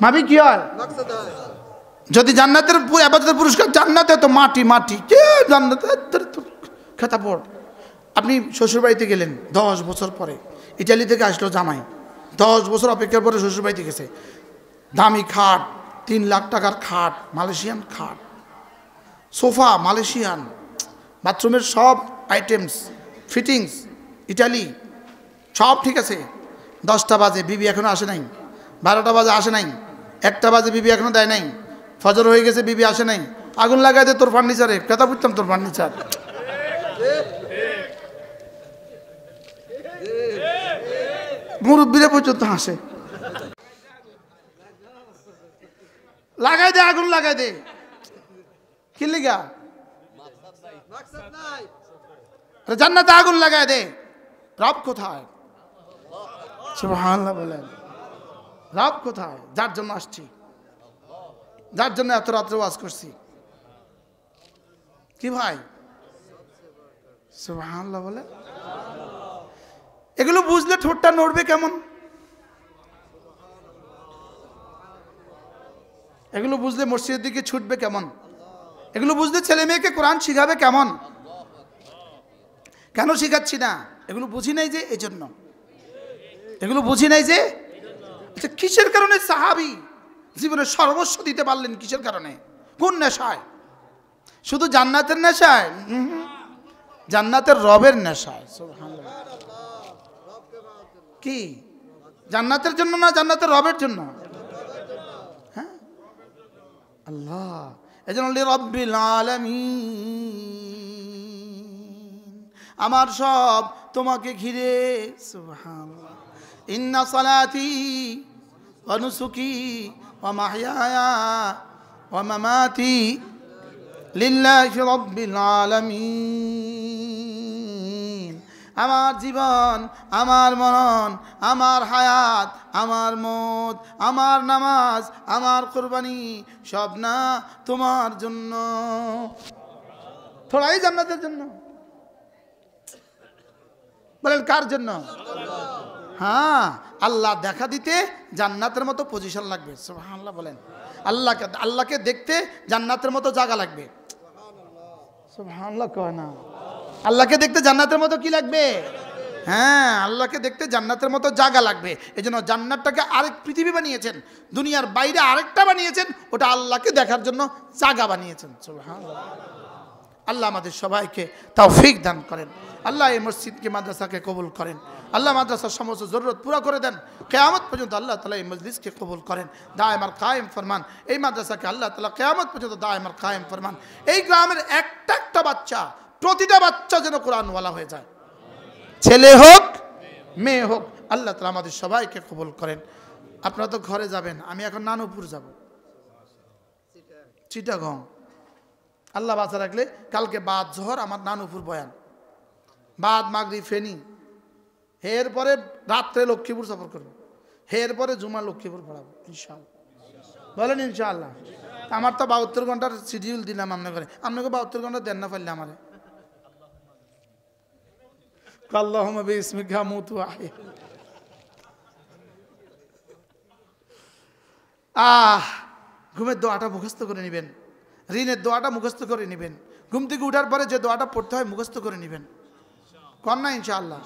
A: মাবি কি হয়? যদি জান্নাতের ইবাদতের পুরস্কার জান্নাতে, তো মাটি মাটি কে জান্নাতের খেতা পড়। আপনি শ্বশুরবাড়িতে গেলেন 10 বছর পরে, ইটালি থেকে আসলো জামাই, 10 বছর অপেক্ষার পরে শ্বশুরবাড়িতে গেছে। দামি খাট, 3 লাখ টাকার খাট, মালয়েশিয়ান খাট, সোফা মালয়েশিয়ান, বাথরুমের সব আইটেমস ফিটিংস ইটালি, সব ঠিক আছে। 10টা বাজে, বিবি এখনো আসে নাই। 12টা বাজে আসে নাই। 1টা বাজে, বিবি এখনো দেয় নাই। ফজর হয়ে গেছে, বিবি আসে নাই। আগুন লাগাই দে তোর ফার্নিচারে। কথা বুঝতাম তোর ফার্নিচার। মুরব্বীরা পর্যন্ত হাসে। লাগাই দে, আগুন লাগাই দে। কি লিগা? জান্নাতে আগুন লাগাই দে। রব কোথায়? সুবহানাল্লাহ বলেন। রব কোথায়? যার জন্য আসছি, যার জন্য এত রাত্রে ওয়াজ করছি। কি ভাই? সুবহানাল্লাহ বলে। এগুলো বুঝলে ঠোঁটটা নড়বে কেমন? এগুলো বুঝলে মসজিদের দিকে ছুটবে কেমন? এগুলো বুঝলে ছেলে মেয়েকে কোরআন শিখাবে কেমন? কেন শিখাচ্ছি না? এগুলো বুঝি নাই যে, এই জন্য। এগুলো বুঝি নাই যে। আচ্ছা, কিসের কারণে সাহাবী জীবনে সর্বস্ব দিতে পারলেন? কিসের কারণে? কোন নেশায়? শুধু জান্নাতের নেশায়? জান্নাতের রবের নেশায়। সুবহানাল্লাহ। কি জান্নাতের জন্য না জান্নাতের রবের জন্য? হ্যাঁ আল্লাহ, এজন্য লিরাব্বিল আলামিন, আমার সব তোমাকে ঘিরে। সুবহানাল্লাহ। ইন্না সালাতি ওয়া নুসুকি ওয়া মাহইয়ায়া ওয়া মামাতি লিল্লাহি রাব্বিল আলামিন। আমার জীবন, আমার মরণ, আমার হায়াত, আমার মওত, আমার নামাজ, আমার কুরবানি সব না তোমার জন্য, থোড়াই জান্নাতের জন্য। বলেন কার জন্য? হ্যাঁ, আল্লাহ দেখা দিতে জান্নাতের মতো পজিশন লাগবে। সুবহানাল্লাহ বলেন। আল্লাহকে দেখতে জান্নাতের মতো জায়গা লাগবে। সুবহানাল্লাহ কয় না? আল্লাহকে দেখতে জান্নাতের মতো কি লাগবে? হ্যাঁ, আল্লাহকে দেখতে জান্নাতের মতো জায়গা লাগবে। এই জন্য জান্নাতটাকে আরেক পৃথিবী বানিয়েছেন, দুনিয়ার বাইরে আরেকটা বানিয়েছেন, ওটা আল্লাহকে দেখার জন্য জায়গা বানিয়েছেন। সুবহানাল্লাহ। আল্লাহ আমাদের সবাইকে তৌফিক দান করেন। আল্লাহ এই মসজিদকে, মাদ্রাসাকে কবুল করেন। আল্লাহ মাদ্রাসার সমস্ত জরুরত পুরা করে দেন। কিয়ামত পর্যন্ত আল্লাহ তাআলা এই মজলিসকে কবুল করেন, দায়েম আর কায়েম ফরমান। এই মাদ্রাসাকে আল্লাহ তাআলা কিয়ামত পর্যন্ত দায়েম আর কায়েম ফরমান। এই গ্রামের একটা একটা বাচ্চা, প্রতিটা বাচ্চা যেন কোরআনওয়ালা হয়ে যায়, ছেলে হোক মেয়ে হোক। আল্লাহ তাআলা আমাদের সবাইকে কবুল করেন। আপনারা তো ঘরে যাবেন, আমি এখন নানুপুর যাব, চিটাগং। আল্লাহ বাঁচা রাখলে কালকে বাদ জোহর আমার নানুপুর বয়ান, বাদ মাগরিব ফেনী, এরপরে রাত্রে লক্ষ্মীপুর সফর করবো, এরপরে জুমা লক্ষ্মীপুর পড়াবো ইনশাআল্লাহ। বলেন ইনশাআল্লাহ। আমার তো 72 ঘন্টার শিডিউল দিলাম আপনার ঘরে, আপনাকে 72 ঘন্টা দেন না পারলে আমারে। আল্লাহুম্মা বিসমিকা মুতু আহি। ঘুমের দোয়াটা মুখস্থ করে নেবেন, ঋণের দোয়াটা মুখস্থ করে নেবেন, ঘুম থেকে উঠার পরে যে দোয়াটা পড়তে হয় মুখস্থ করে নেবেন। কর না ইনশাআল্লাহ?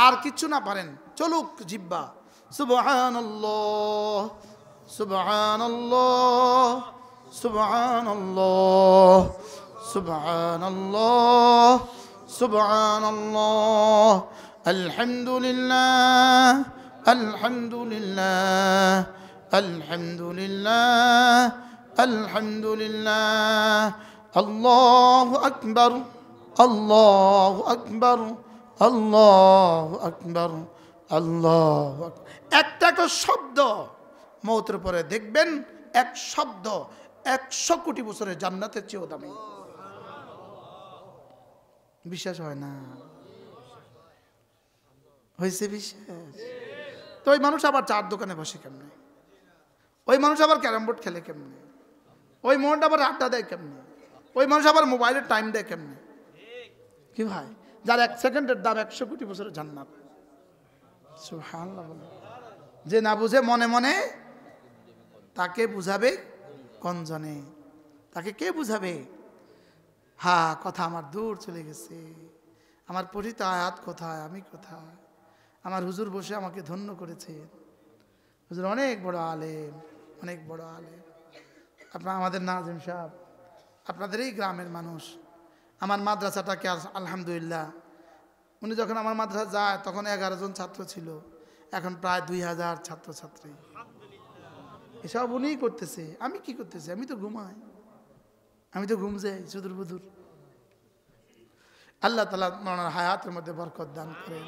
A: আর কিচ্ছু না পারেন, চলুক জিব্বা। সুবহানাল্লাহ সুবহানাল্লাহ সুবহানাল্লাহ সুবহানাল্লাহ সুবহানাল্লাহ, আলহামদুলিল্লাহ আলহামদুলিল্লাহ আলহামদুলিল্লাহ আলহামদুলিল্লাহ, আল্লাহু আকবার আল্লাহু আকবার আল্লাহু আকবার আল্লাহু আকবার। একটা একটা শব্দ মওতের পরে দেখবেন, এক শব্দ 100 কোটি বছরের জান্নাতের চেয়েও দামি। বিশ্বাস হয় না? হয়েছে বিশ্বাস? তো ওই মানুষ আবার চার দোকানে বসে কেমনে? ওই মানুষ আবার ক্যারাম বোর্ড খেলে কেমনে? ওই মনটা আবার আড্ডা দেয় কেমনে? ওই মানুষ আবার মোবাইলের টাইম দেয় কেমনে? কি ভাই, যার 1 সেকেন্ডের দাম 100 কোটি বছরের জান্নাত। সুবহানাল্লাহ। যে না বুঝে মনে মনে, তাকে বুঝাবে কোন জনে? তাকে কে বুঝাবে? হ্যাঁ, কথা আমার দূর চলে গেছে, আমার পঠিত আয়াত কোথায়, আমি কোথায়? আমার হুজুর বসে আমাকে ধন্য করেছে। হুজুর অনেক বড় আলেম, অনেক বড় আলেম। আমাদের নাজিম সাহেব আপনাদের এই গ্রামের মানুষ। আমার মাদ্রাসাটাকে আলহামদুলিল্লাহ, উনি যখন আমার মাদ্রাসা যায় তখন 11 জন ছাত্র ছিল, এখন প্রায় 2000 ছাত্রছাত্রী। এসব উনিই করতেছে, আমি কি করতেছি? আমি তো ঘুমাই, আমি তো ঘুম যাই সুদূর বুদূর। আল্লাহ তাআলা ওনার হায়াতের মধ্যে বরকত দান করেন।